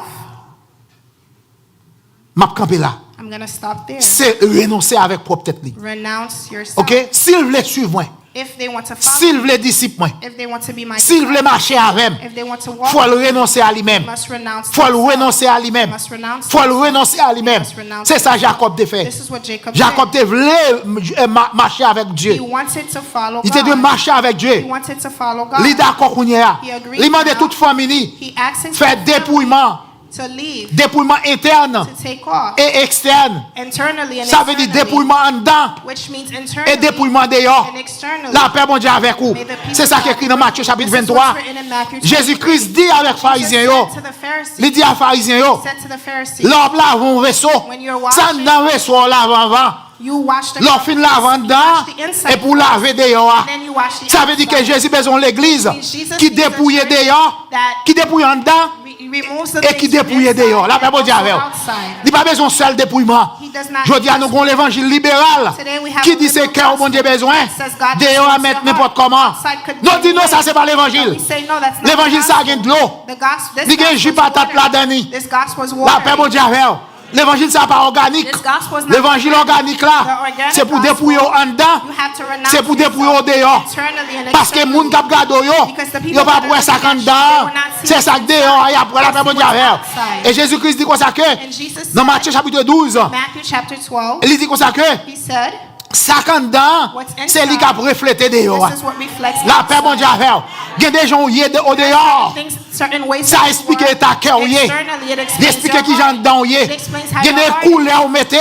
B: M'a campé là.
A: I'm going to stop there.
B: C'est renoncer avec propre tête.
A: Renounce yourself.
B: Ok? S'il veut suivre moi,
A: If they want to follow,
B: s'il veut disciple moi,
A: if they want to be my
B: s'il veut marcher avec,
A: if they want to
B: il
A: walk,
B: faut le renoncer à lui-même.
A: must renounce
B: Il faut le
A: themselves.
B: renoncer à lui-même.
A: Must renounce
B: Il faut le renoncer à lui-même.
A: Must renounce
B: C'est ça Jacob a fait.
A: This is what Jacob
B: Jacob
A: did.
B: voulait marcher avec Dieu.
A: He wanted to follow
B: Il était de
A: God.
B: marcher avec
A: He
B: Dieu.
A: wanted to follow God.
B: Il est d'accord qu'on y a.
A: He agreed
B: Il demande
A: now.
B: toute famille
A: He asked his
B: faire
A: family
B: dépouillement
A: to leave,
B: Dépouillement interne
A: to take off,
B: et externe.
A: internally and
B: Ça veut dire
A: externally,
B: dépouillement en dedans
A: which means
B: et
A: internally
B: dépouillement dehors.
A: and externally.
B: La paix, bon Dieu, avec vous. C'est ça qui est écrit dans Matthieu chapitre
A: This is
B: 23.
A: what's written in Matthew
B: Jésus-Christ dit avec les pharisiens, yo,
A: said to the Pharisees,
B: il dit à Pharisiens, yo,
A: said to the Pharisees,
B: l'homme lave un vaisseau,
A: when you're
B: ça
A: washing,
B: dans le vaisseau lave avant.
A: you wash the
B: L'homme fin lave en dedans et pour laver dehors.
A: then you wash the
B: Ça veut dire que
A: outside.
B: Jésus besoin de l'église qui dépouille dehors, qui dépouille en dedans
A: Removes the
B: et qui
A: things from
B: dépouille
A: inside
B: dehors. La paix,
A: and
B: bon Dieu,
A: also
B: avec vous.
A: outside.
B: Il n'y a pas besoin de seul dépouillement.
A: He does not
B: Je dis à nous avons l'évangile libéral
A: Today we have
B: qui
A: a
B: dit c'est
A: liberal
B: cœur au bon Dieu besoin.
A: gospel that says God
B: Dehors à
A: just
B: mettre
A: wants your
B: n'importe
A: heart.
B: comment.
A: Outside could be
B: Non, dis non,
A: any
B: ça
A: way.
B: c'est pas l'évangile.
A: We say no, that's not
B: L'évangile
A: the
B: ça a
A: gospel.
B: de l'eau.
A: The gospel,
B: Il y a un jus patate là-dedans.
A: This gospel's
B: La paix, bon
A: water.
B: Dieu, avec vous. L'évangile, ça n'est pas organique.
A: This gospel is not
B: L'évangile organique là, c'est pour dépouiller en dedans,
A: You have to renounce
B: c'est pour dépouiller au
A: yourself
B: dehors.
A: internally and
B: Parce que les gens qui regardent, ils ne pas pour ça quand dedans. C'est ça que dehors, et après la paix, bon Dieu, avec vous. Et Jésus-Christ dit comme ça que,
A: And Jesus
B: dans
A: said,
B: Matthieu chapitre 12,
A: Matthew chapter 12,
B: il dit comme ça que,
A: he said,
B: ça quand dedans, c'est lui qui a reflété dehors.
A: this is what reflects
B: La paix, bon Dieu, avec vous. Il y a des gens qui sont au dehors.
A: certain ways
B: Ça explique ta cœur, il explique qui j'en dedans, il y a des couleurs, on mettait,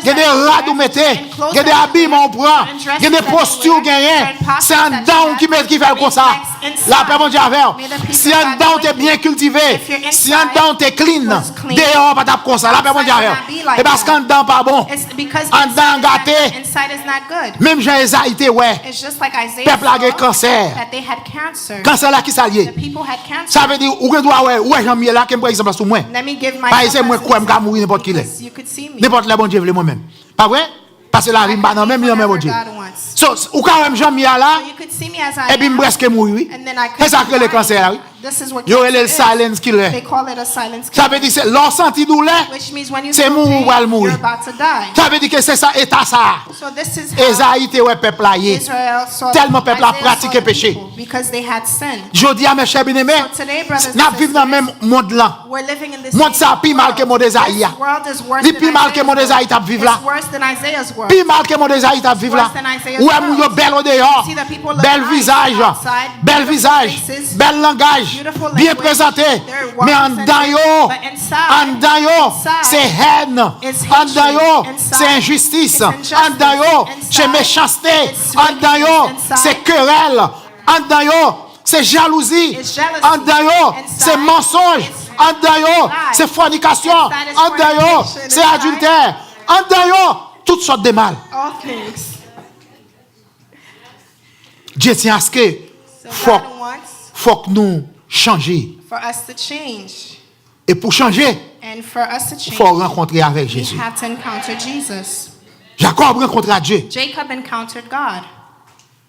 B: il y a des rades, on mettait, il y a des habillements, on prend, il y a des postures, on gagne. C'est un dedans qui fait comme ça. La paix, mon Dieu, avec vous. Si un dedans t'es bien cultivé, si un dedans t'es clean, dehors, pas taper comme ça. La paix, mon Dieu, avec vous. Et parce qu'un dedans pas bon, un dedans gâté,
A: inside is not good.
B: même Jean Esaïe, ouais,
A: It's just like Isaiah
B: peuple a
A: saw
B: un cancer.
A: that they had cancer.
B: Cancer là qui s'allie.
A: The people had cancer.
B: Ça veut dire, ou doit ouais, Jean Miel là, qui par exemple, sur moi.
A: Let me give my
B: Par exemple, moi, quoi, je mourir n'importe qui.
A: because you could see me.
B: N'importe le bon Dieu veut moi-même. Pas vrai? Parce que la rime pas dans même
A: Whatever
B: bon Dieu.
A: God wants.
B: So, ou quand même Jean Miel là,
A: So you could see me as I
B: et puis
A: am,
B: presque mourir, oui.
A: and then I
B: C'est
A: could
B: ça que le cancer là, oui.
A: This is what
B: Yo,
A: cancer
B: elle est le
A: is.
B: silence killer.
A: They call it a silence
B: Ça
A: killer,
B: veut dire, c'est leur senti douleur.
A: which means when you
B: c'est
A: feel
B: mourir ou
A: pain,
B: al mourir.
A: you're about to die.
B: Ça veut dire que c'est ça, état ça.
A: So this is how
B: Esaïe te ouais peuple là, yé.
A: Israel saw
B: Tellement peuple a
A: Isaiah
B: pratiqué
A: saw the
B: péché.
A: people because they had sinned.
B: Je dis à mes chers bien-aimés,
A: So today, brothers and
B: nous vivons dans le
A: sisters,
B: même monde là.
A: we're living in this
B: Monde ça
A: same
B: plus mal que mon
A: world.
B: Esaïe.
A: This world is worse
B: Li
A: than
B: plus mal que mon
A: Isaiah's
B: Esaïe t'a
A: world.
B: vivre là.
A: It's worse than Isaiah's world.
B: Plus mal que mon Esaïe t'a vivre là.
A: Worse than Isaiah's
B: Ouais,
A: world.
B: mon yo belle au dehors.
A: See the people look
B: Bel
A: nice
B: visage.
A: outside,
B: Bel
A: beautiful
B: visage.
A: faces,
B: Bel langage.
A: beautiful
B: Bien
A: language.
B: présenté.
A: They're
B: Mais en
A: well
B: dedans yo,
A: presented, but inside,
B: en dedans yo, c'est haine.
A: it's
B: En dedans yo,
A: hatred. Inside,
B: c'est injustice.
A: it's
B: En
A: injustice.
B: dedans yo,
A: Inside,
B: c'est méchanceté.
A: it's
B: En dedans yo,
A: wickedness.
B: c'est
A: Inside,
B: querelle. En dedans yo, c'est jalousie.
A: it's jealousy.
B: En dedans yo,
A: Inside,
B: c'est mensonge.
A: it's
B: En dedans yo,
A: lies.
B: c'est fornication.
A: Inside is
B: En dedans yo,
A: fornication.
B: c'est
A: Inside,
B: adultère. En dedans yo, toutes sortes de mal.
A: all things.
B: Dieu tient à ce que
A: So God wants
B: faut que nous changions.
A: for us to change.
B: Et pour changer,
A: And for us to
B: il
A: change,
B: faut rencontrer avec
A: we
B: Jésus.
A: have to encounter Jesus.
B: Jacob rencontra Dieu.
A: Jacob encountered God.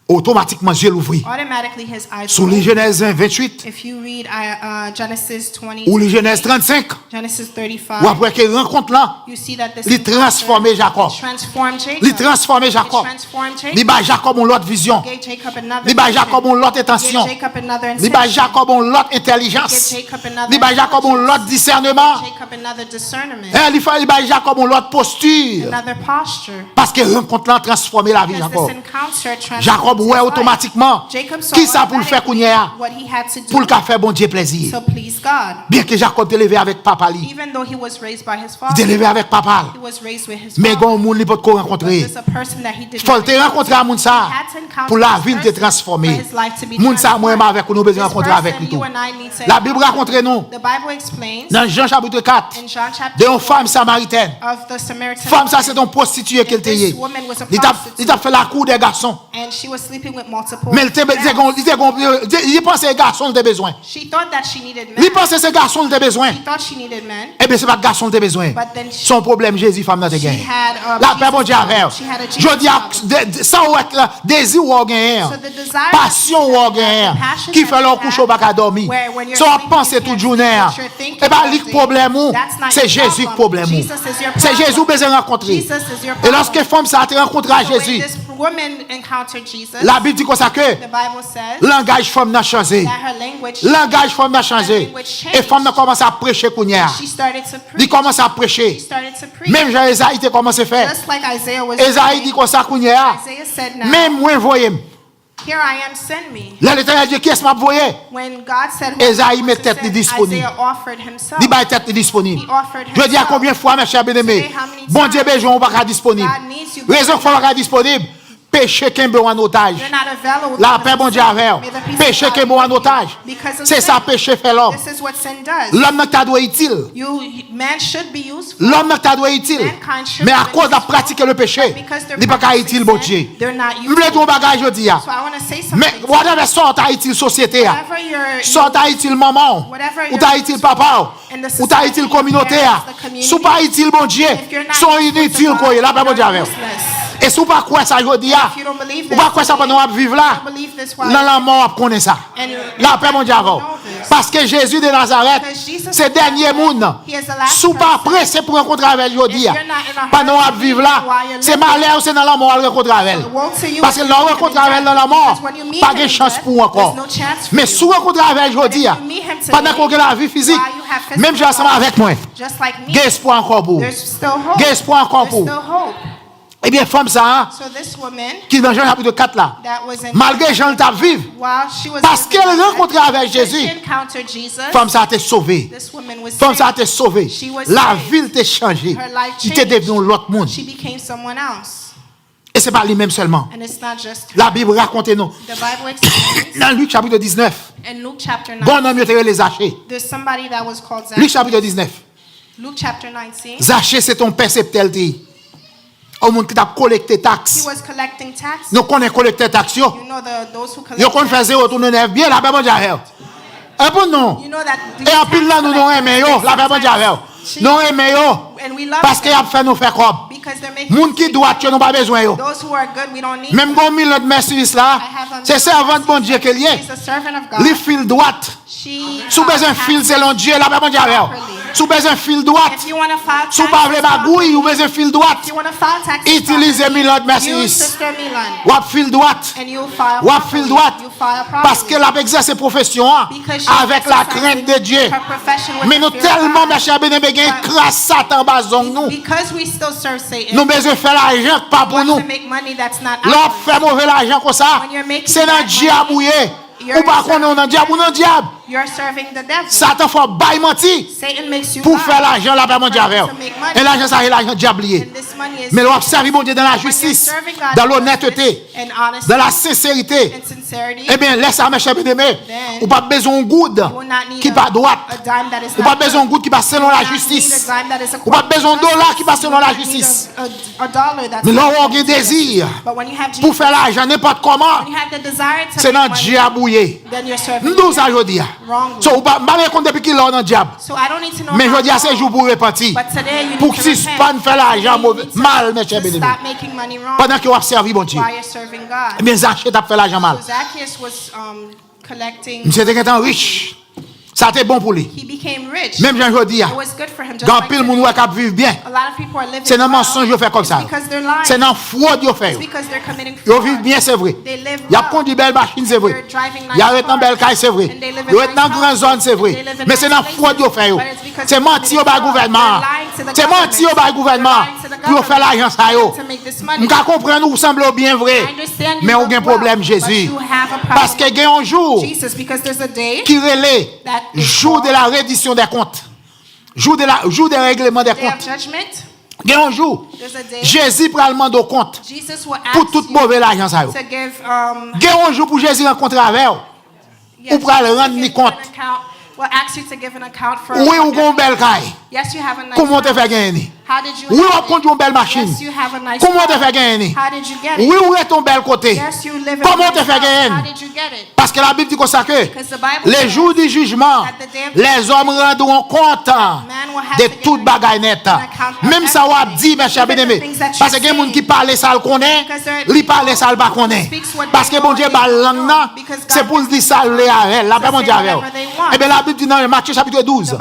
B: Automatiquement, Dieu l'ouvrit.
A: Automatically, his eyes
B: Sous
A: were
B: les
A: opened.
B: Genèse 1, 28,
A: If you read Genesis 20,
B: ou les Genèse 35,
A: Genesis
B: ou
A: 35,
B: après qu'il rencontre là,
A: you see that this
B: il transformé Jacob.
A: transformed Jacob.
B: Il transformé
A: It
B: Jacob.
A: transformed Jacob.
B: Il bat Jacob une autre vision.
A: Gave Jacob another
B: Il bat
A: vision.
B: Jacob une autre intention.
A: Gave Jacob another
B: Il bat
A: intention.
B: Jacob une autre intelligence.
A: Gave Jacob another
B: Il bat Jacob une autre discernement.
A: Jacob another discernment.
B: Il bat Jacob une autre posture.
A: Another posture.
B: Parce que rencontre là transformé la vie de
A: Because
B: Jacob.
A: this encounter transformed
B: Jacob
A: his
B: ouais
A: life.
B: automatiquement.
A: Jacob saw
B: Qui ça pour le faire qu'on y a?
A: what he had to do
B: Pour le faire bon Dieu plaisir.
A: to please God.
B: Bien que Jacob te levé avec papa li.
A: Even though he was raised by his
B: Il
A: father,
B: te levé avec papa.
A: he was raised with his
B: Mais
A: father.
B: gon moun li peut te rencontrer.
A: There's a person that he did
B: Faut
A: not
B: te rencontrer à moun ça.
A: He had to encounter
B: Pour la
A: this
B: vie te
A: person
B: transformer.
A: for his life to be
B: Moun ça
A: transformed.
B: moi avec nous besoin
A: This
B: rencontrer avec lui
A: person,
B: tout.
A: you and I need to
B: La Bible raconte nous
A: The Bible explains
B: dans Jean chapitre 4
A: in John chapter
B: de une femme samaritaine.
A: of the Samaritan
B: Femme ça
A: woman,
B: c'est une prostituée qu'elle
A: this
B: était.
A: woman was a
B: Il
A: prostitute,
B: t'a fait la cour des garçons.
A: and she was sleeping with multiple
B: Mais
A: men.
B: il pensait que garçon avait besoin.
A: She thought that she needed men.
B: Il pensait que garçon avait besoin.
A: She thought she needed men.
B: Eh bien c'est pas garçon avait besoin.
A: But then she-
B: Son problème Jésus femme n'a te
A: She
B: gagné.
A: had
B: La paix bon Dieu avec.
A: she had a Jesus
B: Je dis
A: problem.
B: ça ou être là désir ou gagner.
A: So the desire
B: Passion ou gagner.
A: the passion
B: Qui
A: that
B: fait leur
A: you
B: couche
A: have,
B: au bac à dormir.
A: where when you're
B: So on
A: sleeping,
B: pense
A: you
B: toute
A: can't
B: journée.
A: sleep, what you're thinking
B: Et bien
A: all
B: le
A: day.
B: problème
A: That's not
B: c'est
A: your
B: Jésus le
A: problem.
B: problème.
A: Jesus is your
B: C'est
A: problem.
B: Jésus besoin rencontrer.
A: Jesus is your
B: Et
A: problem.
B: lorsque femme ça a rencontré à
A: So when
B: Jésus,
A: this woman encountered Jesus,
B: la Bible dit comme ça que
A: the Bible says
B: langage femme n'a changé.
A: that her language
B: Langage femme n'a changé.
A: language changed.
B: Et femme n'a commencé à prêcher kounya.
A: she started to
B: Il
A: preach.
B: commence à
A: She
B: prêcher.
A: started to preach.
B: Même Jean Esaïe te commence à faire.
A: Just like Isaiah was
B: Esaïe
A: doing.
B: dit comme ça kounya.
A: Isaiah said now
B: Même moi voyez.
A: Here I am, send me.
B: Là, l'Éternel dit, qui est-ce m'a envoyé?
A: When God said,
B: Esaïe met tête disponible.
A: Isaiah offered himself.
B: Il va tête disponible.
A: He offered
B: Je dis à combien de fois, mes chers bien-aimés, bon Dieu, besoin, on va pas disponible. Raison qu'il faut pas disponible. Péché qui est en otage. La paix, bon Dieu, avec. Péché qui est en otage. C'est ça, péché fait l'homme. L'homme n'a pas utile. L'homme n'a pas utile. Mais à cause de pratiquer le péché, il n'est pas utile, bon Dieu. Je voulais dire un bagage, je dis. Mais, whatever sort à utile société, sort à utile maman, ou à utile papa, ou à utile communauté, sous pas utile, bon Dieu, sont inutiles, quoi. La paix, bon Dieu, avec. Et si vous ne croyez pas ça, je dis, vous ne croyez pas ça pendant que vous vivez là, dans la mort, vous connaissez ça. La paix, mon Dieu, parce que Jésus de Nazareth, c'est dernier monde. Si vous ne pas pressé pour rencontrer avec lui, je dis, pendant que vous vivez là, c'est malheur, c'est dans la mort, vous rencontrer avec elle. Parce que vous rencontrez avec elle dans la mort, pas de chance pour vous encore. Mais si vous rencontrez avec elle, je dis, pendant que vous avez la vie physique, même je ensemble avec moi, il y a espoir encore pour vous. Il y a espoir encore pour vous. Eh bien, femme ça, qui est dans Jean chapitre 4 là, malgré Jean t'a vivre, parce qu'elle rencontré avec Jésus, femme ça a été sauvée. Femme ça a été sauvée. La ville t'a changé. Il t'est devenu l'autre monde. Et ce n'est pas lui-même seulement. La Bible raconte nous. Dans Luc chapitre 19, bon homme était les Zachée. Luc chapitre 19. Zachée, c'est ton perceptel. Au monde qui t'a collecté taxes. Nous connaissons collecter taxes. Nous connaissons faire 0,9 bien la Bible derrière. Et pour nous, et en plus là nous nous aimons la Bible derrière. Nous aimons parce qu'il a fait nous faire comme. Moun qui doit tu n'as pas besoin yo. Même bon mille de Mercedes là, c'est servant de bon Dieu qui est lié. Les fils droite. Sous besoin fil selon Dieu la Bible derrière. Sous besoin fil droite. Sous pas les bagouilles ou besoin fil droite. Utilisez Milan Mercedes. Ou fil droite. Ou fil droite. Parce que la exerce ses professions avec la crainte de Dieu. Mais nous tellement mes chers bien-aimés écrase Satan bazon nous. Nous besoin faire l'argent pas pour nous. L'autre fait mauvais l'argent comme ça. C'est dans diable ou pas qu'on est dans diable ou non diable. Satan faut bail menti pour faire l'argent là mon diable. Et l'argent ça est l'argent diablier. Mais l'on observe mon Dieu dans la justice, dans l'honnêteté, dans la sincérité. Eh bien laisse ça mes chers bien-aimés. Ou pas besoin de good qui pas droite. Ou pas besoin de good qui passe selon la justice. Ou pas besoin de dollar qui passe selon la justice. Mais là on a un désir pour faire l'argent n'importe comment. C'est dans diable. Nous ça je dis. So, pas compte depuis qu'il est dans le diable. Mais je dis à ces jours pour repentir. Pour que si pas faire l'argent mal, mes chers bien-aimés. Pendant que vous observez bon Dieu. Eh bien, Zachée t'a fait l'argent mal. C'était quelqu'un riche. Ça a été bon pour lui. Même Jean je dis, quand pile moun qui vivent bien, c'est un mensonge qui fait comme ça. C'est un fraude qui fait. Ils vivent bien, c'est vrai. Il y a conduit belle machine, c'est vrai. Il y a une belle caille, c'est vrai. Il y a une grande zone, c'est vrai. Mais c'est un fraude qui fait. C'est mentir au gouvernement. C'est mentir au gouvernement pour faire l'argent ça. On peut comprendre, nous semble bien vrai. Mais on a un problème, Jésus. Parce qu'il y a un jour qui relaie. Jour de la reddition des comptes. Jour des règlements des comptes. Il y a un jour, Jésus prend le mandat au compte pour toute mauvaise l'argent. Il y a un jour pour Jésus rencontrer avec vous. Ou pour le rendre compte. Oui, ou une belle caille. Comment tu fais gagner? Oui, on conduit une belle machine. Comment tu fais gagner? Oui, où est ton bel côté? Comment tu fais gagner? Parce que la Bible dit comme ça que les jours du jugement, les hommes rendront compte de toute bagaille nette. Même ça, on a dit, mes chers bien-aimés. Parce que les gens qui parlent ça, le connaissent. Ils parlent ça, le pas connaissent. Parce que bon Dieu, c'est pour dire ça, la paix, mon Dieu. Eh bien, la Bible dit dans Matthieu chapitre 12,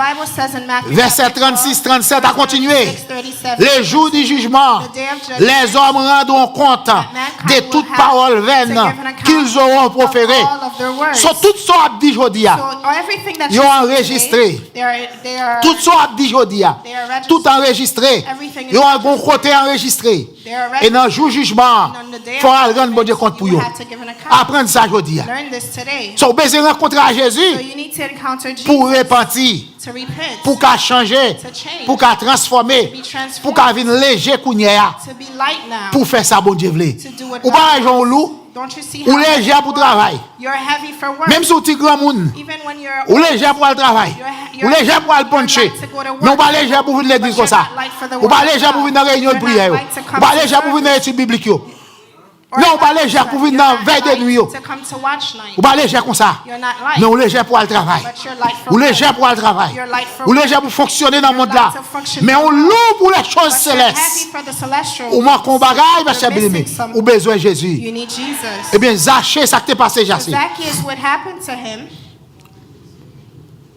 B: verset 36-37, à continuer.
A: 37.
B: Le jour du jugement,
A: The day of judgment,
B: les hommes rendront compte de toutes paroles vaines qu'ils auront proférées. Sur tout ça a dit aujourd'hui,
A: everything that
B: ils ont enregistré. Tout ça a dit aujourd'hui, tout enregistré. Ils ont un bon côté enregistré. Et dans le jour du jugement, il faut rendre bon Dieu compte pour eux. Apprendre ça aujourd'hui. Si vous besoin de rencontrer Jésus pour repentir, pour qu'à changer, pour qu'à transformer, pour qu'à venir léger pour faire ça bon Dieu voulait. Ou pas un jour loup, ou léger pour travail. Même si vous êtes grand monde, ou léger pour le travail, ou léger pour le puncher. Mais ou pas léger pour venir l'église comme ça. Ou pas léger pour venir dans la réunion de prière. Ou pas léger pour venir dans l'étude biblique. Non, ou pas léger pour venir dans la veille de nuit. Ou pas léger comme ça. Mais ou léger pour le travail. Ou léger pour le travail. Ou léger pour fonctionner dans le monde là. Mais on loue pour les choses célestes. Ou manque un bagage, parce que ou besoin de Jésus. Eh bien, Zachée, ça t'est passé, Zachée.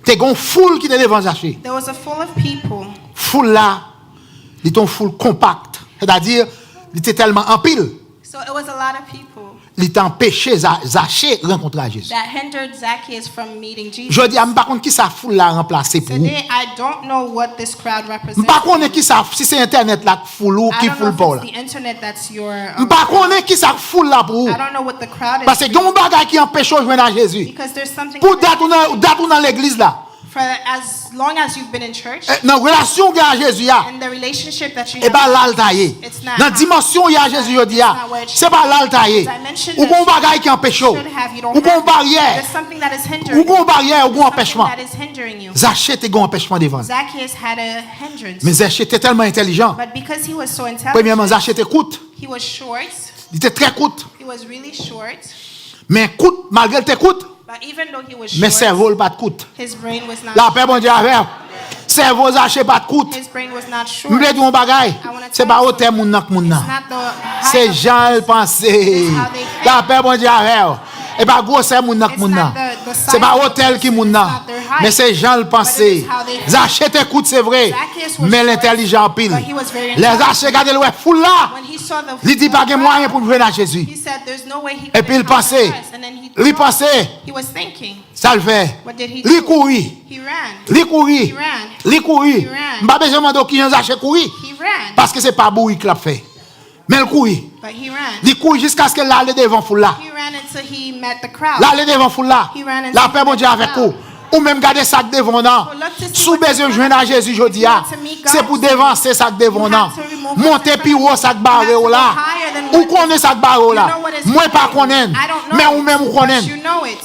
B: T'es une foule qui est devant Zachée. Foule là, il est une foule compacte. C'est-à-dire, il était tellement en pile.
A: So it was a lot of people
B: Il t'a empêché Zachée de rencontrer Jésus.
A: that hindered Zacchaeus from meeting Jesus.
B: Je dis, par contre, qui ça foule là remplacé pour vous?
A: Today, I don't know what this crowd represents.
B: Par contre, qui ça, si c'est Internet là foule ou qui
A: I don't know
B: foule pas là?
A: if it's the internet that's your.
B: Par contre, qui ça foule là pour vous?
A: I don't know what the crowd is.
B: Parce que il y a un bagage qui empêche de joindre à Jésus.
A: Because there's something.
B: Pour date dans l'église là.
A: For as long as you've been in church.
B: Dans relation à Jésus là.
A: And the relationship that you
B: Et
A: have.
B: pas l'altaïe. Dans dimension il y a Jésus je dis c'est pas l'altaïe. Ou bon bagage qui empêche. Ou bon barrière.
A: There's something that is hindering.
B: Ou bon barrière ou bon empêchement.
A: That is hindering you.
B: Zachée était un empêchement devant.
A: Zacchaeus had a hindrance.
B: Mais Zachée était tellement intelligent.
A: But because he was so intelligent.
B: Premièrement, Zachée était courte.
A: He was short.
B: Il était très courte.
A: He was really short.
B: Mais courte, malgré qu'il était courte.
A: But even though he was
B: Mais
A: short,
B: cerveau n'est pas de courte.
A: his brain was not.
B: La paix, bon Dieu, avec. Cerveau Zachée pas de courte.
A: His brain was not short.
B: Je voulais dire un bagage. C'est pas autant moun nan que moun nan.
A: It's not the height
B: C'est
A: of-
B: Jean le pensé. La paix, bon Dieu, avec. Et pas gros c'est moun nan que moun nan. C'est pas hôtel qui moun nan. Mais c'est Jean le pensé. Zachée était courte, c'est vrai. Mais l'intelligent pile. Les Zachée regardent le foule là.
A: When he saw the
B: Il dit pas de moyen pour venir à Jésus.
A: he said there's no way he
B: Et
A: could
B: puis il
A: encounter
B: pensait.
A: Christ. And then
B: Il pensait.
A: he was thinking,
B: Ça le fait.
A: what did he
B: Il
A: do?
B: courit.
A: He ran.
B: Il courit.
A: He ran.
B: Il courit.
A: He ran.
B: Je ne vais pas demander qui Zachée courir.
A: He ran.
B: Parce que ce n'est pas Boui qui l'a fait. Mais il courit.
A: But he ran.
B: Il courit jusqu'à ce qu'elle aille devant foule là.
A: He ran until he met the crowd.
B: Là, elle devant foule là.
A: He ran into
B: La paix,
A: the
B: bon Dieu, avec
A: crowd.
B: vous. Ou même garder sac devant non. Sous besoin de joindre à Jésus, je dis, c'est pour devancer sac devant non. Monter plus haut sac barré là. Ou connaît sac barré là. Moi, pas connaît. Mais ou même ou connaît.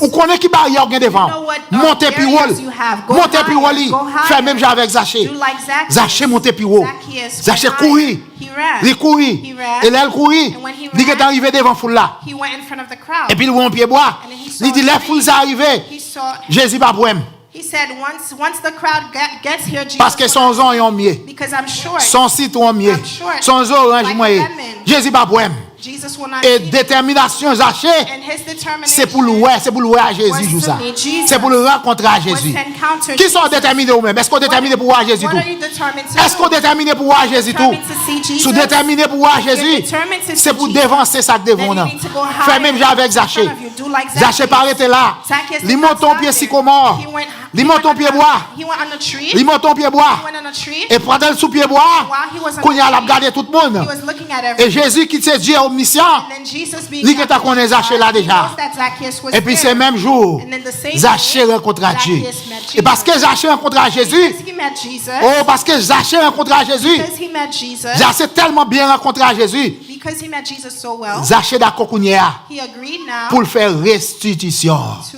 B: Ou connaît qui barrière gain devant. Monter plus haut. Monter plus haut li. Fait même avec Zachée.
A: Do like Zacchaeus.
B: Zachée monter plus haut. Zachée courit.
A: He ran.
B: Il courit. Et là, il courit. Il est arrivé devant foule là.
A: He went in front of the crowd.
B: Et puis, il voit un pied bois. Il dit, les foules arrivées.
A: He saw.
B: Jésus pas pour lui.
A: He said once the crowd gets here, Jesus.
B: Parce que son zon est mieux.
A: Because I'm short.
B: Son citron mieux. Son orange moyen. Jésus pas pour lui.
A: Jesus will not.
B: Et
A: see them.
B: détermination Zachée,
A: And his determination.
B: c'est pour louer à Jésus jour ça. C'est pour le rencontrer à Jésus. Qui sont déterminés ou même? Est-ce qu'on est déterminé pour voir Jésus
A: What
B: tout?
A: are you determined to
B: Est-ce qu'on est
A: do?
B: déterminé pour voir Jésus tout?
A: Determined to see Jesus?
B: Si vous déterminé pour voir Jésus,
A: determined to
B: c'est
A: see
B: pour
A: Jesus,
B: dévancer ça devant
A: then
B: nous.
A: you need to go higher
B: Fais même avec
A: in
B: Zachée.
A: front of you. Do like
B: Zachée
A: Zacchaeus.
B: paraît là.
A: Zacchaeus
B: Il
A: did
B: monte
A: not
B: ton pied
A: stop
B: sycomore.
A: there. He went-
B: Il
A: he
B: monte
A: went
B: ton
A: on
B: pied
A: a-
B: bois.
A: He went on a tree.
B: Il monte ton pied bois.
A: He went on a tree.
B: Et pendant le sous-pied bois,
A: While he was on
B: qu'on y a
A: the
B: la
A: tree,
B: regarder tout le monde.
A: he was looking at
B: Et
A: everyone.
B: Jésus qui c'est Dieu omniscient,
A: And then Jesus being
B: lui qui t'a connaît Zachée là déjà.
A: He knows that Zacchaeus was
B: Et puis
A: there.
B: ce même jour,
A: And then the same
B: Zachée
A: day,
B: rencontra Dieu.
A: Zacchaeus met Jesus.
B: Et parce que Zachée rencontra Jésus,
A: Because he met Jesus.
B: oh, parce que Zachée rencontra Jésus,
A: Because he met Jesus.
B: Zachée tellement bien rencontra Jésus,
A: Because he met Jesus so well.
B: Zachée d'accord qu'on y a
A: He agreed now
B: pour le faire restitution.
A: to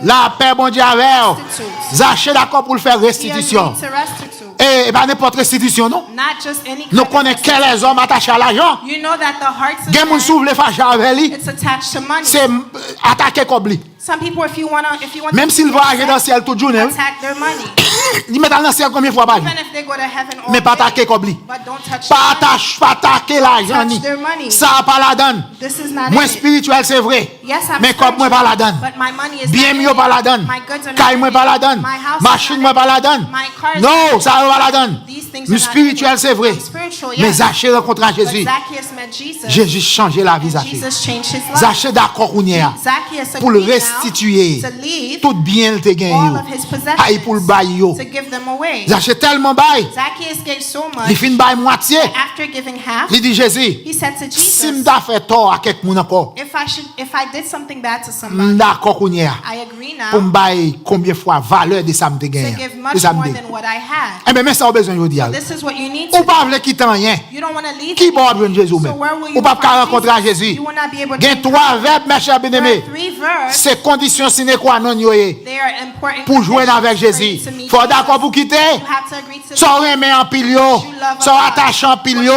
B: La paix, bon Dieu, avec
A: restitute.
B: Zachée d'accord pour le faire
A: He
B: restitution.
A: agreed to restitute.
B: Et pas n'importe restitution, non?
A: Not just any kind
B: Nous
A: of
B: connaissons
A: restitute.
B: quels hommes attachés à l'argent.
A: You know that the hearts of
B: Gen moun
A: men,
B: souffle fâché avec lui,
A: it's attached to money.
B: c'est attaquer comme lui.
A: Some people, if you want
B: Même s'ils vont aller dans le ciel toute journée,
A: attack their money.
B: ils mettent dans le ciel combien de fois par jour?
A: Even if they go to heaven all
B: Mais pas
A: day,
B: attaquer comme lui.
A: but don't touch
B: Pas
A: their money.
B: attaquer l'argent.
A: Touch their money.
B: Ça pas la donne.
A: This is not
B: Moi
A: it.
B: spirituel c'est vrai.
A: Yes, I'm
B: Mais comme moi pas la donne.
A: but my money is
B: Bien
A: not
B: mieux
A: in
B: pas la
A: it.
B: donne.
A: My goods are not
B: Caille moi
A: in
B: pas
A: it.
B: la donne.
A: My house is
B: Machine
A: not
B: moi
A: in
B: pas la
A: it.
B: donne.
A: My car is
B: Non,
A: not
B: ça
A: in it.
B: pas la donne.
A: These things
B: Le
A: are not
B: spirituel
A: in it.
B: c'est vrai.
A: I'm spiritual,
B: Mais
A: yes.
B: Zachée rencontre à
A: But
B: Jésus.
A: Zacchaeus met Jesus.
B: Jésus changeait la vie Zachée.
A: Jesus changed his life.
B: Zachée d'accord on y est.
A: Zacchaeus
B: Pour le
A: agreed
B: restituer.
A: now to leave
B: Tout bien le te
A: all
B: gagné.
A: of his possessions,
B: Aïe pour le bail yo.
A: to give them away.
B: Zachée tellement bail.
A: Zacchaeus gave so
B: Il
A: much.
B: fin bail moitié.
A: After giving half,
B: Il dit Jésus,
A: he said to
B: si
A: Jesus,
B: m'da fait tort à quelqu'un encore,
A: if I did something bad to somebody,
B: d'accord on y est.
A: I agree
B: Pour
A: now
B: m'bail combien fois valeur de ça me te
A: to
B: gagné.
A: give
B: De
A: much
B: ça me
A: more
B: te.
A: than what I had.
B: Eh bien, mais ça a besoin de dire.
A: This is what you need
B: Ou
A: to
B: pas
A: do.
B: vle quitter rien.
A: You don't want to leave.
B: Qui va
A: anything.
B: de Jésus
A: So
B: même?
A: where will you
B: Ou pas
A: find
B: rencontrer à
A: Jesus?
B: Jésus.
A: You will not be able
B: Il y a
A: to.
B: trois verbes, mes chers
A: There
B: bien-aimés.
A: are 3 verbs.
B: C'est condition sine qua non yo ye.
A: They are important
B: Pour jouer
A: conditions
B: avec
A: for you
B: Jésus.
A: to meet
B: Faut
A: Jesus.
B: d'accord pour quitter.
A: You have to agree to
B: Ça remet en pile yo. Ça attache en pile yo.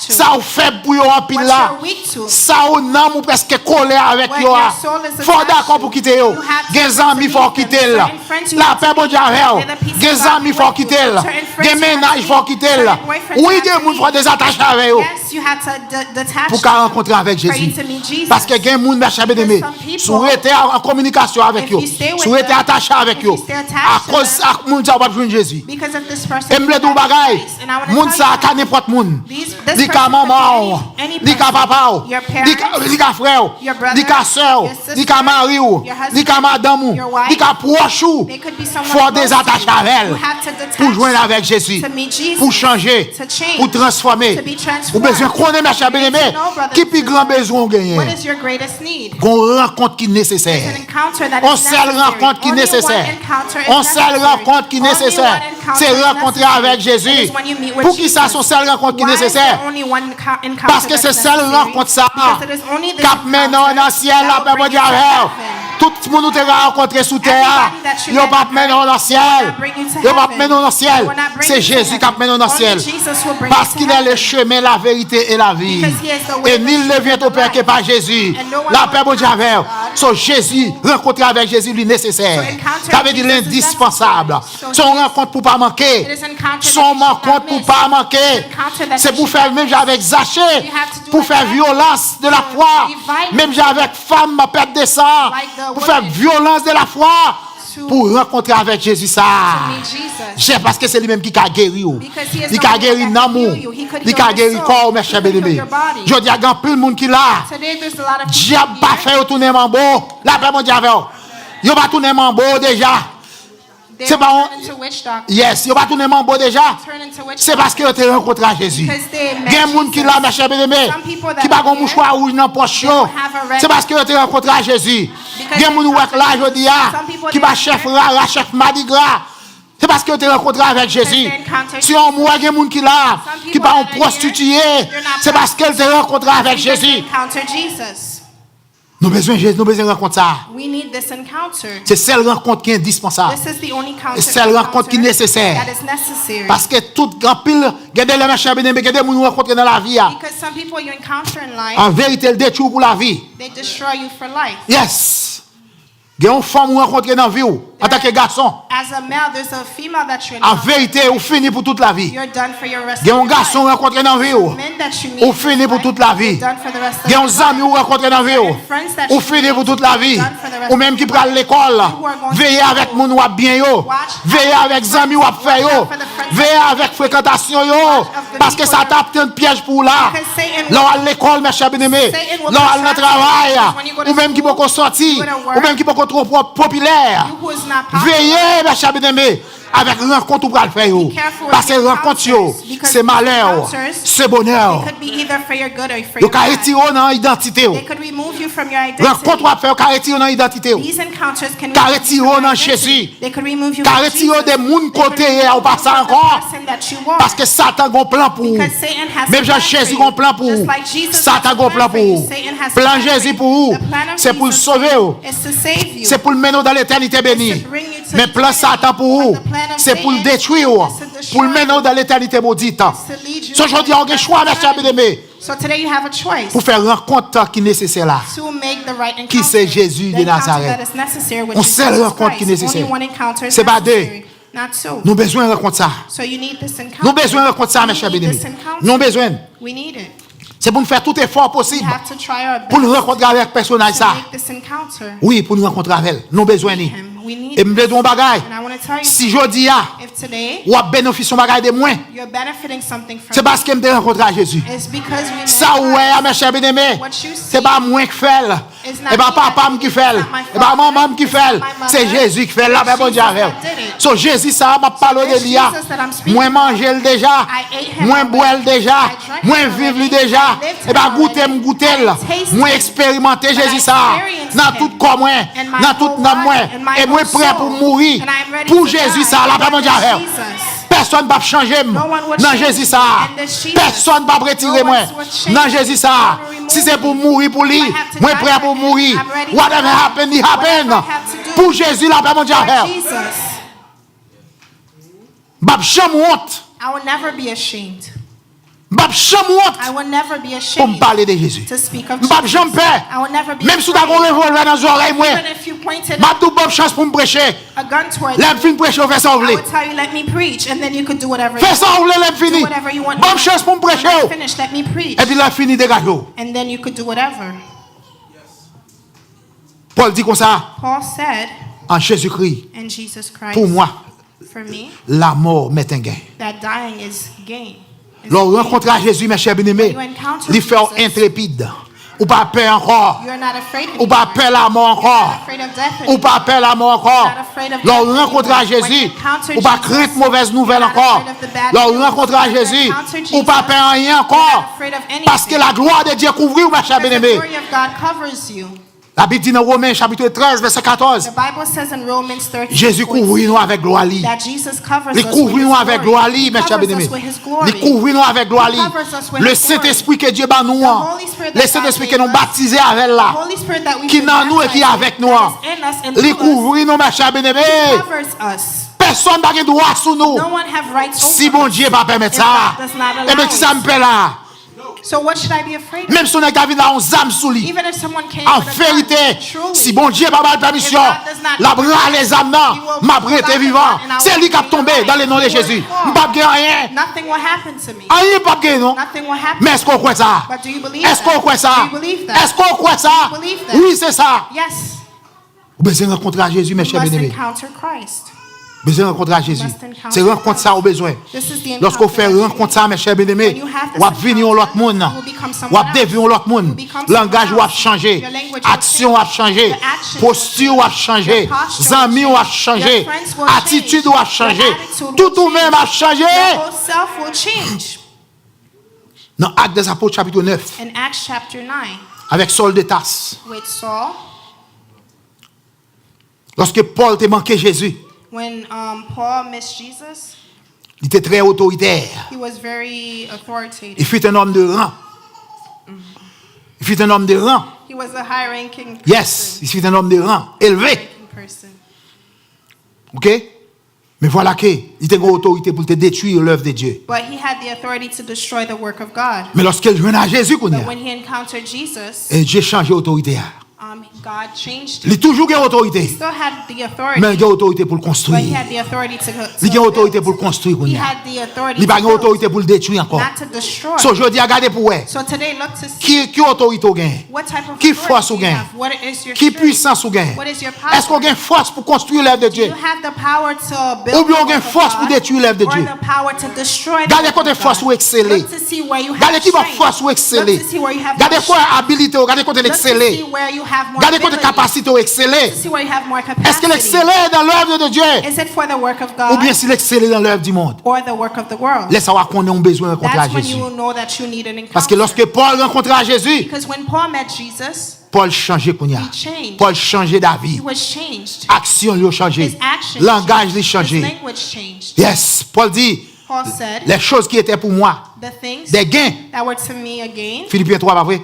B: Ça ou fait pour yo en pile
A: what
B: là.
A: you're weak to.
B: Ça ou non ou presque collé avec
A: When
B: yo.
A: your soul is
B: Faut
A: attached
B: d'accord
A: to,
B: pour quitter yo.
A: you have to
B: Des amis
A: leave
B: faut
A: them.
B: quitter là.
A: Certain friends you
B: La
A: have to
B: paix bon Dieu avec
A: leave.
B: yo.
A: Then the peace of
B: Des
A: God
B: amis
A: be
B: faut
A: with you.
B: quitter là.
A: Certain friends
B: Des
A: you have
B: ménages
A: to
B: faut
A: leave.
B: quitter là.
A: Certain boyfriends
B: Oui,
A: you
B: des
A: have to
B: moun faut
A: leave.
B: désattacher avec yo.
A: Yes, you have to detach
B: Pour
A: them
B: rencontrer avec
A: for you
B: Jésus.
A: to meet Jesus.
B: Parce que gen moun mes chers bien-aimés,
A: Some people,
B: si vous êtes en communication avec
A: if
B: yo,
A: you stay with
B: si vous êtes
A: them,
B: attaché avec
A: if
B: yo,
A: you stay attached
B: à
A: to
B: cause
A: them,
B: à moun ça va joindre Jésus.
A: because of this person.
B: Et me le dou bagay,
A: And I wanna
B: moun
A: tell
B: ça
A: you,
B: ka n'importe moun.
A: this
B: Li ka
A: person
B: maman,
A: could be any
B: li ka
A: person.
B: papa,
A: Your parents,
B: li ka frère,
A: your brother,
B: li ka sœur,
A: your sister,
B: li ka mari,
A: your husband,
B: li ka madame,
A: your wife.
B: li ka proche.
A: They could be someone
B: Faut
A: close
B: des
A: to
B: attaches
A: you.
B: avec elle.
A: You have to detach
B: Pour joindre avec Jésus.
A: to meet Jesus,
B: Pour changer.
A: to change,
B: Pour transformer.
A: to be
B: Ou
A: transformed.
B: besoin connaître mes chers
A: You need to
B: bien-aimés.
A: know, brothers
B: Qui
A: and
B: plus grand
A: sisters,
B: besoin gagner?
A: what is your greatest need?
B: Qu'on rencontre qui est
A: It's
B: nécessaire.
A: an encounter that
B: On
A: is
B: seule
A: necessary.
B: rencontre qui est
A: Only
B: nécessaire.
A: one encounter is
B: On seule
A: necessary.
B: rencontre qui est
A: Only
B: nécessaire.
A: one encounter
B: C'est
A: is
B: rencontrer
A: necessary.
B: avec Jésus.
A: It is when you meet with
B: Pour qui ça,
A: Jesus.
B: son seule rencontre qui est
A: Why is
B: nécessaire?
A: there only one encounter
B: Parce que
A: that's
B: c'est seule
A: necessary?
B: rencontre ça.
A: Because it is only this
B: Cap maintenant
A: encounter
B: dans le ciel,
A: that
B: la
A: will
B: paix
A: bring
B: bon Dieu
A: you to
B: avec.
A: heaven.
B: Tout le monde nous t'a rencontré sous terre.
A: Everybody that you
B: Yo
A: met
B: pas
A: on
B: maintenant dans le ciel.
A: will bring you to
B: Yo pas
A: heaven.
B: maintenant dans le ciel.
A: Will not bring
B: C'est
A: you to
B: Jésus qui
A: heaven.
B: maintenant dans le ciel.
A: Only Jesus will bring
B: Parce
A: you to
B: qu'il est le
A: heaven.
B: chemin, la vérité et la vie.
A: Because he is the way,
B: Et
A: the
B: nul ne
A: truth,
B: vient
A: and
B: au
A: the
B: Père que
A: life.
B: par Jésus.
A: And no one
B: La
A: will
B: paix bon Dieu
A: come to
B: avec.
A: God.
B: So Jésus, rencontrer avec Jésus lui nécessaire.
A: So encounter
B: Ça veut dire
A: Jesus is
B: l'indispensable.
A: necessary.
B: Son rencontre pour pas manquer.
A: It is encounter
B: Son
A: that you should
B: rencontre
A: not
B: pour
A: miss.
B: pas manquer.
A: Encounter that
B: C'est
A: you
B: pour
A: should
B: faire
A: not
B: même
A: miss.
B: avec Zachée.
A: You have to do
B: Pour
A: like
B: faire
A: that.
B: violence de la
A: So
B: foi.
A: be violent.
B: Même avec femme, ma perte de sang.
A: Like the
B: Pour faire
A: woman.
B: violence de la foi.
A: To
B: Pour rencontrer avec Jésus ça.
A: meet Jesus.
B: C'est parce que c'est lui-même qui a guéri.
A: Because he is
B: Il
A: the
B: a
A: one
B: guéri
A: that can
B: l'amour.
A: heal you. He could
B: Il
A: heal
B: a
A: your
B: guéri
A: soul.
B: corps, mes
A: He
B: chers
A: could heal
B: bien-aimés.
A: your body.
B: Je dis à grand plus le monde qui l'a.
A: Today there's a lot of
B: Dieu
A: people
B: pas
A: here.
B: fait retourner mambo. La paix mon Dieu avec vous. Il va tourner mambo déjà.
A: They
B: C'est
A: will
B: pas
A: turn into witch doctors.
B: Yes, il va tourner mambo déjà.
A: Turn into witch
B: C'est parce que tu as rencontré à Jésus.
A: Because they met
B: Il y a des gens qui l'a, mes chers bien-aimés,
A: Some people that
B: qui n'a pas
A: are
B: un mouchoir rouge dans la poche.
A: don't have a red-
B: C'est parce que tu as rencontré à Jésus.
A: Because
B: Il y a des gens qui là, je dis,
A: Some people
B: qui
A: they
B: va chef rara, chef Mardi Gras. C'est parce que tu as rencontré avec Jésus.
A: they encountered
B: Si on voit des gens qui là,
A: Some
B: qui
A: people
B: pas un
A: that are
B: prostitué,
A: here, they're not
B: c'est parce qu'elle t'a rencontré avec
A: because they
B: Jésus.
A: encounter Jesus.
B: Nous avons besoin de Jésus, nous avons besoin de rencontrer ça.
A: We need this encounter.
B: C'est celle rencontre qui est indispensable.
A: This is the only encounter,
B: Celle rencontre qui est nécessaire.
A: that is necessary.
B: Parce que tout grand pile, regardez les machins bien aimés, regardez les gens nous rencontrent dans la vie.
A: Because some people you encounter in life,
B: En vérité, le détruit pour la vie.
A: they destroy you for life.
B: Yes. Il y a une femme ou rencontrée dans la vie en tant que garçon.
A: As a male, there's a female that you
B: En
A: encounter.
B: vérité, vous finissez pour toute la vie.
A: You're done for your rest
B: Il y a
A: of
B: un
A: your life.
B: garçon rencontré dans la vie.
A: Men that you meet
B: Vous finissez pour toute la vie.
A: you're done for the rest of
B: Il y a
A: your
B: un
A: life.
B: ami ou rencontré dans la vie.
A: Friends that
B: Vous
A: you
B: finissez pour
A: meet,
B: toute la vie.
A: done for the rest
B: Ou même
A: of
B: qui
A: your
B: prend
A: life.
B: l'école.
A: You who are going
B: Veillez
A: to
B: avec
A: school.
B: mon ou bien yo.
A: Watch
B: Veillez
A: how
B: avec
A: your
B: amis ou
A: friends
B: fait yo.
A: watch out for the friends
B: Veillez
A: that
B: avec fréquentation yo.
A: of the
B: Parce que
A: people
B: ça
A: that-
B: tape un piège pour là.
A: Because Satan
B: Là à l'école, mes chers bien-aimés.
A: Satan will
B: Là à
A: distract
B: le
A: you.
B: travail.
A: When you go to
B: Ou même qui
A: school,
B: peut sortir.
A: you go to work.
B: Ou même qui peut trop populaire.
A: You who is not popular.
B: Veillez, mes chers bien-aimés, avec rencontre ou pas le faire.
A: Be careful with
B: Parce que
A: the
B: rencontre, yo,
A: encounters, because
B: c'est malheur,
A: encounters,
B: c'est bonheur.
A: It could be either for your good or for
B: Yo
A: your
B: ka
A: bad.
B: retiro dans identité.
A: They could remove you from your identity.
B: Rencontre ou pas faire, ka retiro dans identité.
A: These encounters can
B: Ka
A: remove you
B: retiro
A: from your
B: dans
A: identity.
B: Jésus.
A: They could remove you
B: Ka
A: from
B: retiro
A: Jesus.
B: des moun
A: They could
B: côté
A: remove
B: ou
A: you
B: pas
A: from
B: ça
A: the
B: encore.
A: person that you are.
B: Parce que Satan a un plan pour vous.
A: Because Satan has
B: Même
A: a
B: Jean
A: plan
B: Jésus
A: for
B: a un
A: you.
B: plan pour
A: Just
B: vous.
A: like Jesus
B: Satan
A: has
B: a un plan pour vous.
A: Satan has a
B: Plan
A: plan for
B: Jésus
A: you.
B: pour vous.
A: The plan of
B: C'est pour le
A: Jesus
B: sauver.
A: is to save you.
B: C'est pour le mener dans l'éternité bénie.
A: to bring you to
B: Mais plan
A: eternity.
B: Satan pour vous,
A: But the plan of
B: c'est pour le
A: Satan
B: détruire.
A: is to destroy
B: Pour le mener dans l'éternité maudite.
A: to lead you
B: Ce aujourd'hui, on a un choix, mes chers bien-aimés.
A: So today you have a choice
B: pour faire rencontre qui est nécessaire là.
A: to make the right encounter.
B: Qui c'est Jésus
A: The
B: de
A: encounter
B: Nazareth.
A: that is necessary with
B: On
A: Jesus
B: seule rencontre qui est
A: Christ.
B: nécessaire.
A: Only one encounter is
B: C'est pas
A: necessary, not two.
B: Nous besoin de rencontre ça.
A: So you need this encounter.
B: Nous besoin de rencontre ça, mes chers
A: We need
B: bien-aimés.
A: this encounter.
B: Nous besoin.
A: We need it.
B: C'est pour nous faire tout effort
A: We
B: possible
A: have to try our
B: pour nous
A: best
B: rencontrer avec le personnage
A: to
B: ça.
A: make this encounter.
B: Oui, pour nous rencontrer avec elle. Nous besoin ni.
A: Him. We need
B: Et me dire un bagage.
A: And I want to tell you,
B: Si je dis
A: if today
B: ou a bénéficié bagage de moi,
A: you're benefiting something from
B: c'est parce que me rencontrer à Jésus.
A: it's because we
B: Ça
A: know
B: ouais, mes chers bien-aimés,
A: what you see
B: c'est pas moi qui fait,
A: is not
B: et pas
A: me
B: papa
A: that
B: qui
A: did it,
B: fait,
A: it's not my
B: et pas
A: father,
B: maman qui
A: it's
B: fait,
A: not my mother,
B: c'est Jésus qui fait là,
A: it's
B: bon Dieu
A: Jesus
B: avec.
A: that did it.
B: So Jésus ça m'a parlé de
A: this
B: lui.
A: Jesus that I'm speaking
B: Moi
A: of,
B: manger le déjà,
A: I ate him
B: moi
A: already,
B: boire le déjà,
A: I drank
B: moi
A: him
B: vivre le
A: already,
B: déjà,
A: I lived
B: et pas
A: him
B: goûter
A: already,
B: me goûter,
A: I tasted
B: moi
A: him,
B: expérimenter
A: but I
B: Jésus ça
A: experienced
B: dans
A: him
B: tout corps moi,
A: in my
B: dans toute
A: whole
B: âme moi,
A: body, in my
B: et moi
A: whole
B: prêt pour
A: soul,
B: mourir
A: and I'm ready
B: pour
A: to
B: Jésus
A: die
B: ça là, pas
A: for
B: bon Dieu
A: this
B: avec.
A: Jesus.
B: Personne ne va changer.
A: No one would
B: Dans
A: change
B: Jésus
A: me.
B: ça.
A: And this Jesus,
B: Personne ne va retirer
A: no
B: moi.
A: one would change
B: Dans
A: me.
B: Jésus ça.
A: No one will remove
B: Si c'est pour
A: me.
B: mourir pour lui,
A: If I have to
B: moi
A: die
B: prêt
A: for
B: pour
A: him,
B: mourir.
A: I'm ready to
B: Whatever
A: die.
B: happen, it happen.
A: Whatever I have to do
B: Pour Jésus là, pas mon Dieu.
A: for Jesus,
B: Bab jamais honte.
A: I will never be ashamed.
B: Bab jamais
A: I
B: honte
A: will never be
B: pour me
A: ashamed
B: parler de Jésus.
A: to speak of
B: Bab
A: Jesus.
B: jamais peur.
A: I will never be
B: Même si tu as un
A: afraid.
B: revolver dans les oreilles, moi,
A: Even if you pointed
B: m'a tout bonne chance pour me prêcher.
A: a gun towards
B: Là,
A: me,
B: fin prêcher, on fait ça, on
A: I
B: veut.
A: would tell you, let me preach, and then you could do whatever
B: Fais
A: you
B: ça, on veut, là, fini.
A: do whatever you want.
B: Bonne chance pour me prêcher.
A: When I finish, let me preach,
B: Et puis là, fini, dégage.
A: and then you could do whatever.
B: Paul dit comme ça,
A: Paul said
B: en Jésus-Christ,
A: in Jesus Christ,
B: pour moi,
A: for me,
B: la mort m'est un gain.
A: that dying is gain.
B: Lorsque rencontre à Jésus, mes chers bien-aimés, il fait intrépide. Ou pas peur encore.
A: You're not afraid
B: Ou pas
A: anymore.
B: peur la mort
A: You're
B: encore.
A: not afraid of death
B: Ou
A: anymore.
B: pas peur la mort encore.
A: Not afraid of
B: Lorsque
A: death
B: rencontre à
A: anymore. When
B: Jésus,
A: you encounter
B: ou pas
A: Jesus,
B: craindre mauvaise nouvelle
A: you're not
B: encore.
A: afraid of the bad
B: Lorsque
A: news.
B: rencontre à
A: When you
B: Jésus,
A: encounter
B: ou pas
A: Jesus,
B: peur rien
A: you're
B: encore.
A: not afraid of anything.
B: Parce que la gloire de Dieu couvre, mes chers
A: Because the
B: bien-aimés.
A: glory of God covers you.
B: La Bible dit dans Romains chapitre 13, verset 14.
A: The Bible says in Romans 13,
B: Jésus couvre nous avec gloire.
A: that Jesus covers
B: Il
A: us
B: couvre
A: with
B: nous
A: his
B: avec
A: glory.
B: gloire,
A: He
B: mes chers
A: covers
B: bien-aimés.
A: us with his glory.
B: Il couvre nous avec gloire.
A: He covers us with
B: Le
A: his glory.
B: Saint-Esprit que Dieu bat nous,
A: The Holy Spirit
B: le
A: that
B: Saint-Esprit
A: God
B: que nous
A: gave us,
B: baptisé avec
A: the
B: là,
A: Holy Spirit that we've
B: qui
A: been
B: dans nous et qui est
A: baptized
B: avec
A: with,
B: nous.
A: that is in us and
B: Il
A: through us,
B: couvre nous, mes chers
A: he
B: bien-aimés.
A: covers us.
B: Personne n'a droit sur nous.
A: No one have rights
B: Si
A: over
B: bon
A: us.
B: Dieu va permettre
A: If
B: ça,
A: God does not
B: et bien
A: allow
B: qui ça me
A: it.
B: fait là?
A: So what should I be afraid of?
B: Même si on est qu'à dans un âme sous lui.
A: Even if someone came
B: En
A: with a gun,
B: vérité,
A: truly,
B: si bon Dieu n'a pas de permission,
A: If God does not
B: la bras les âmes,
A: He will
B: m'a
A: pull
B: prêté
A: out the
B: vivant.
A: gun and I
B: C'est
A: will
B: lui qui a
A: free
B: tombé
A: your
B: dans le nom de
A: life.
B: Jésus.
A: He will
B: Pas gagner rien.
A: nothing will happen to me.
B: Rien pas gagner, non?
A: Nothing will happen.
B: Mais est-ce qu'on croit ça?
A: But do you believe
B: Est-ce qu'on
A: that?
B: croit ça?
A: Do you believe that?
B: Est-ce qu'on croit ça?
A: Do you believe that?
B: Oui, c'est ça.
A: Yes.
B: Vous besoin de rencontrer à Jésus, mes
A: You
B: chers
A: must
B: bien-aimés.
A: encounter Christ.
B: Besoin de rencontrer à Jésus.
A: must encounter
B: C'est rencontre ça au besoin.
A: This is the
B: Lorsqu'on
A: encounter
B: fait
A: that you
B: rencontre ça, mes chers bien-aimés,
A: When you have this
B: on va venir
A: encounter,
B: l'autre monde.
A: you will become
B: On
A: someone
B: va
A: else.
B: devenir l'autre
A: You
B: monde.
A: will become someone
B: Langage
A: else.
B: va changer.
A: Your language will
B: Action va
A: change.
B: changer.
A: Your actions
B: Posture
A: will
B: va
A: change.
B: changer.
A: Your posture
B: Amis
A: will
B: va
A: change.
B: changer.
A: Your friends will
B: Attitude
A: change.
B: va changer.
A: Your attitude
B: Tout
A: will
B: ou même va changer.
A: Your whole self will change.
B: Dans Actes des Apôtres chapitre 9,
A: In Acts chapter 9,
B: avec Saul de Tarse,
A: with Saul,
B: lorsque Paul t'a manqué Jésus,
A: when Paul missed Jesus,
B: il était très autoritaire.
A: he was very
B: Il
A: authoritative.
B: fut un homme de rang. Il fut un homme de rang.
A: He was a high-ranking person.
B: Yes, il fut un homme de rang, élevé.
A: High-ranking person.
B: Ok? Mais voilà qu'il était une autorité pour te détruire l'œuvre de Dieu.
A: But he had the authority to destroy the work of God.
B: Mais lorsqu'il joint à Jésus,
A: But when he encountered Jesus,
B: et Dieu change l'autorité.
A: God changed
B: Il
A: him.
B: a toujours eu autorité.
A: He still had the
B: Mais
A: authority,
B: il a autorité pour le
A: but he
B: construire.
A: had the authority to
B: Il a autorité
A: build.
B: pour le construire.
A: He had the authority
B: Il n'a pas
A: to build,
B: autorité pour le détruire encore.
A: not to destroy.
B: So, je dis à regarder pour elle.
A: So today, look to see
B: Qui autorité au gain?
A: what type of
B: Qui force
A: authority
B: au
A: you
B: gain?
A: have. What is your
B: Qui
A: strength?
B: puissance au gain?
A: What is your power?
B: Est-ce qu'on gagne force pour construire l'œuvre de
A: Do you
B: Dieu?
A: have the power to build
B: Ou bien on
A: the
B: gagne
A: work of
B: force pour
A: God,
B: détruire l'œuvre de
A: or
B: Dieu?
A: the power to destroy the
B: Gardez
A: work
B: côté
A: of
B: force
A: God?
B: ou exceller.
A: Look to see where you have
B: Gardez qui va
A: strength.
B: force ou exceller.
A: Look to see where you have
B: Gardez
A: more
B: quoi
A: strength.
B: habilité, gardez côté
A: Look to see
B: l'exceller.
A: where you have more
B: Gardez côté
A: ability.
B: capacité ou exceller.
A: To see where you have more
B: Est-ce que
A: capacity.
B: l'exceller dans l'œuvre de Dieu?
A: Is it for the work of
B: Ou
A: God
B: bien s'il exceller dans l'œuvre du monde?
A: or the work of the world?
B: Laisse savoir qu'on a un besoin de rencontrer à
A: That's when
B: Jésus.
A: you will know that you need an
B: Parce que
A: encounter.
B: lorsque Paul rencontrait à Jésus,
A: Because when Paul met Jesus,
B: Paul changeait qu'on y a.
A: he changed.
B: Paul changeait
A: He
B: d'avis.
A: was changed.
B: Action lui a changé.
A: His actions
B: Langage lui
A: changed. His
B: changé.
A: language changed.
B: Yes, Paul dit,
A: Paul said,
B: les choses qui étaient pour moi,
A: the things
B: des gains.
A: that were to me a gain,
B: Philippiens 3, pas vrai?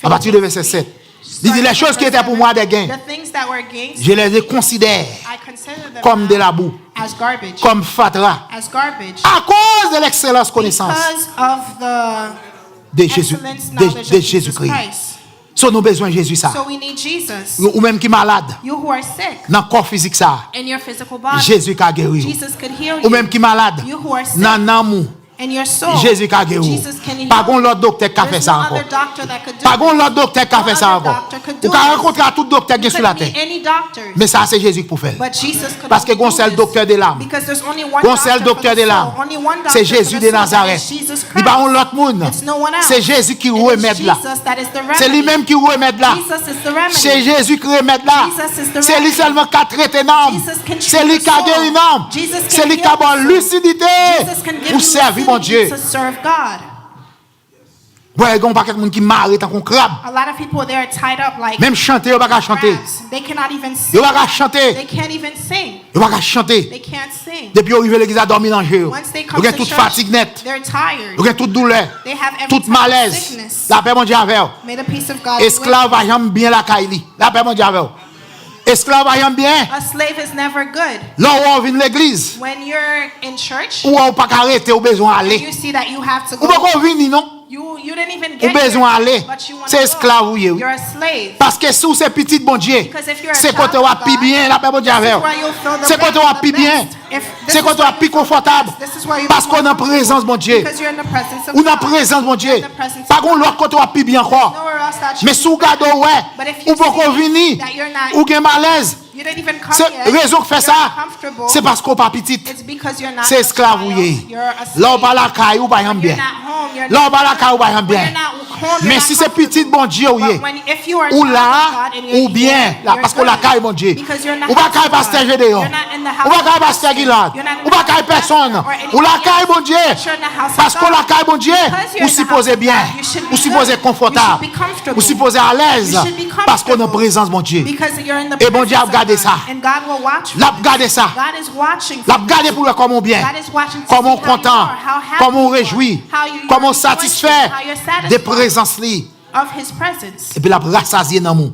B: À partir de verset 7. Il dit, les choses qui étaient pour moi des gains,
A: the things that were gains,
B: je les considère
A: I consider them
B: comme de la boue,
A: as garbage.
B: comme fatras,
A: As garbage.
B: à cause de l'excellence connaissance.
A: Because of the
B: de Jésus,
A: excellence, knowledge
B: de
A: of Jesus
B: Jésus-Christ.
A: Christ.
B: So nous besoin de Jésus ça.
A: So we need Jesus.
B: Ou même qui malade,
A: You who are sick
B: dans le corps physique ça,
A: in your physical body,
B: Jésus qui a guéri.
A: Jesus could heal
B: Ou même
A: you.
B: qui malade,
A: You who are sick
B: dans l'amour,
A: in your soul,
B: Jésus qui a guéri.
A: Jesus can heal.
B: Pas l'autre docteur qui a fait
A: There's
B: ça
A: no
B: encore.
A: other doctor that could do
B: Pas
A: it.
B: l'autre docteur qui a fait ça
A: No
B: encore.
A: other doctor could do
B: Ou qu'à
A: it.
B: rencontrer à tout docteur qui est
A: You
B: sur la
A: couldn't
B: terre.
A: meet any doctors,
B: Mais ça c'est Jésus pour faire.
A: but Jesus could
B: Parce que
A: only
B: gon
A: do
B: seul
A: this.
B: docteur de l'âme.
A: Because there's only one
B: Gon seul
A: doctor
B: docteur
A: for
B: de
A: the
B: l'âme.
A: soul. Only one
B: C'est
A: doctor
B: Jésus
A: for
B: de
A: the soul,
B: Nazareth.
A: that is Jesus
B: Il pas
A: Christ.
B: l'autre monde.
A: It's no one else.
B: C'est Jésus qui
A: It
B: remet
A: is
B: là.
A: Jesus that is the
B: C'est
A: remedy.
B: lui-même qui remet là.
A: Jesus is the remedy.
B: C'est Jésus qui remet là.
A: Jesus is the
B: C'est lui
A: remedy.
B: seulement qui a traité l'âme.
A: Jesus can treat
B: C'est lui
A: the
B: qui a
A: soul.
B: guéri l'âme.
A: Jesus can
B: C'est lui qui a
A: heal the
B: bonne
A: soul.
B: lucidité
A: Jesus can give
B: pour
A: you
B: servir mon
A: lucidity
B: Dieu.
A: to serve God.
B: Ouais, gon pas quelqu'un qui marre tant qu'on crabe.
A: A lot of people, they are tied up like
B: Même chanter, on va pas chanter.
A: crabs. They cannot even
B: On
A: sing.
B: va pas chanter.
A: They can't even sing.
B: On va pas chanter.
A: They can't sing.
B: Depuis arrivé l'église à dormir dans le jeu.
A: Once they
B: On
A: come
B: a
A: to
B: toute
A: church,
B: fatigue nette.
A: they're tired.
B: On a toute douleur.
A: They have every
B: Toute
A: type of
B: malaise.
A: sickness.
B: La paix mon Dieu avec.
A: May the peace of God be with
B: Esclave
A: you.
B: va jamais bien la caille. La paix mon Dieu avec. Esclave va jamais bien.
A: A slave is never good.
B: Là où on vient l'église.
A: When you're in church,
B: Ou on pas arrêter au besoin
A: and
B: aller.
A: you see that you have to
B: Ou pas
A: go,
B: qu'on vient non.
A: you didn't even
B: Ou
A: get
B: besoin
A: here,
B: aller.
A: but you want
B: C'est
A: to
B: esclave ou
A: go.
B: you.
A: You're a slave.
B: Parce que si c'est petit bon Dieu,
A: Because if you're a
B: c'est
A: child
B: quand tu
A: of
B: vas plus
A: God,
B: bien, la paix mon Dieu
A: This
B: avec.
A: is where you'll feel the
B: C'est quand tu vas
A: best,
B: plus
A: the
B: bien.
A: best. If this
B: C'est
A: is
B: quand tu
A: where
B: vas plus
A: you feel the
B: confortable.
A: best, this is where you
B: Parce
A: feel
B: qu'on est en
A: more
B: présence mon Dieu.
A: Because you're in the presence of
B: Ou dans
A: God.
B: présence mon Dieu.
A: You're in the presence
B: Pas
A: of
B: qu'on
A: God.
B: l'autre côté va plus bien encore.
A: Nowhere else that you
B: Mais sous
A: can
B: gado
A: go.
B: ouais.
A: But if you
B: Ou pas qu'on
A: see
B: vini.
A: that you're not-
B: Ou gen malaise.
A: You didn't even come
B: C'est
A: yet,
B: raison que fait
A: you're
B: ça.
A: uncomfortable,
B: C'est parce qu'on pas petite.
A: it's because you're not
B: C'est
A: a
B: esclave
A: child,
B: ou yé.
A: you're a slave.
B: Là on pas la caille ou pas
A: When
B: bien.
A: you're not home, you're
B: Là on
A: not
B: pas la caille ou pas
A: when
B: bien.
A: you're not home, you're
B: Mais
A: not
B: si c'est
A: comfortable.
B: petit bon Dieu ou
A: But
B: yé.
A: when- if you are a
B: Ou
A: child of
B: là
A: God and you're
B: ou bien
A: here,
B: là
A: you're
B: parce qu'on la
A: good.
B: caille mon Dieu.
A: Because you're in the
B: Ou pas
A: house
B: caille
A: of
B: pasteur
A: God.
B: Gedeon.
A: You're not in the house
B: Ou pas
A: of
B: caille
A: God.
B: pasteur Gilad.
A: You're not in
B: Ou
A: the
B: pas
A: house
B: caille
A: of
B: personne.
A: God or anyone
B: Ou la
A: else.
B: caille mon Dieu.
A: You're in the house of
B: Parce qu'on
A: God.
B: la caille mon Dieu.
A: Because you're
B: Ou
A: in the
B: supposé
A: house of
B: bien.
A: God, you should be
B: Ou supposé
A: good.
B: confortable.
A: You should be comfortable.
B: Ou supposé à l'aise.
A: You should be comfortable.
B: Parce qu'on est en présence mon Dieu.
A: Because you're in the
B: Et bon Dieu a
A: presence of
B: regardé
A: God.
B: ça.
A: And God will watch for
B: L'a
A: you.
B: regardé ça.
A: God is watching
B: L'a
A: for you.
B: regardé pour le comment bien.
A: God is watching to
B: Comment
A: see how you
B: content.
A: are, how happy
B: Comment
A: you are,
B: réjoui.
A: how you-
B: Comment
A: you're rejoicing,
B: satisfait
A: how you're satisfied
B: des présences li.
A: of His presence.
B: Et puis la rassasier dans mon.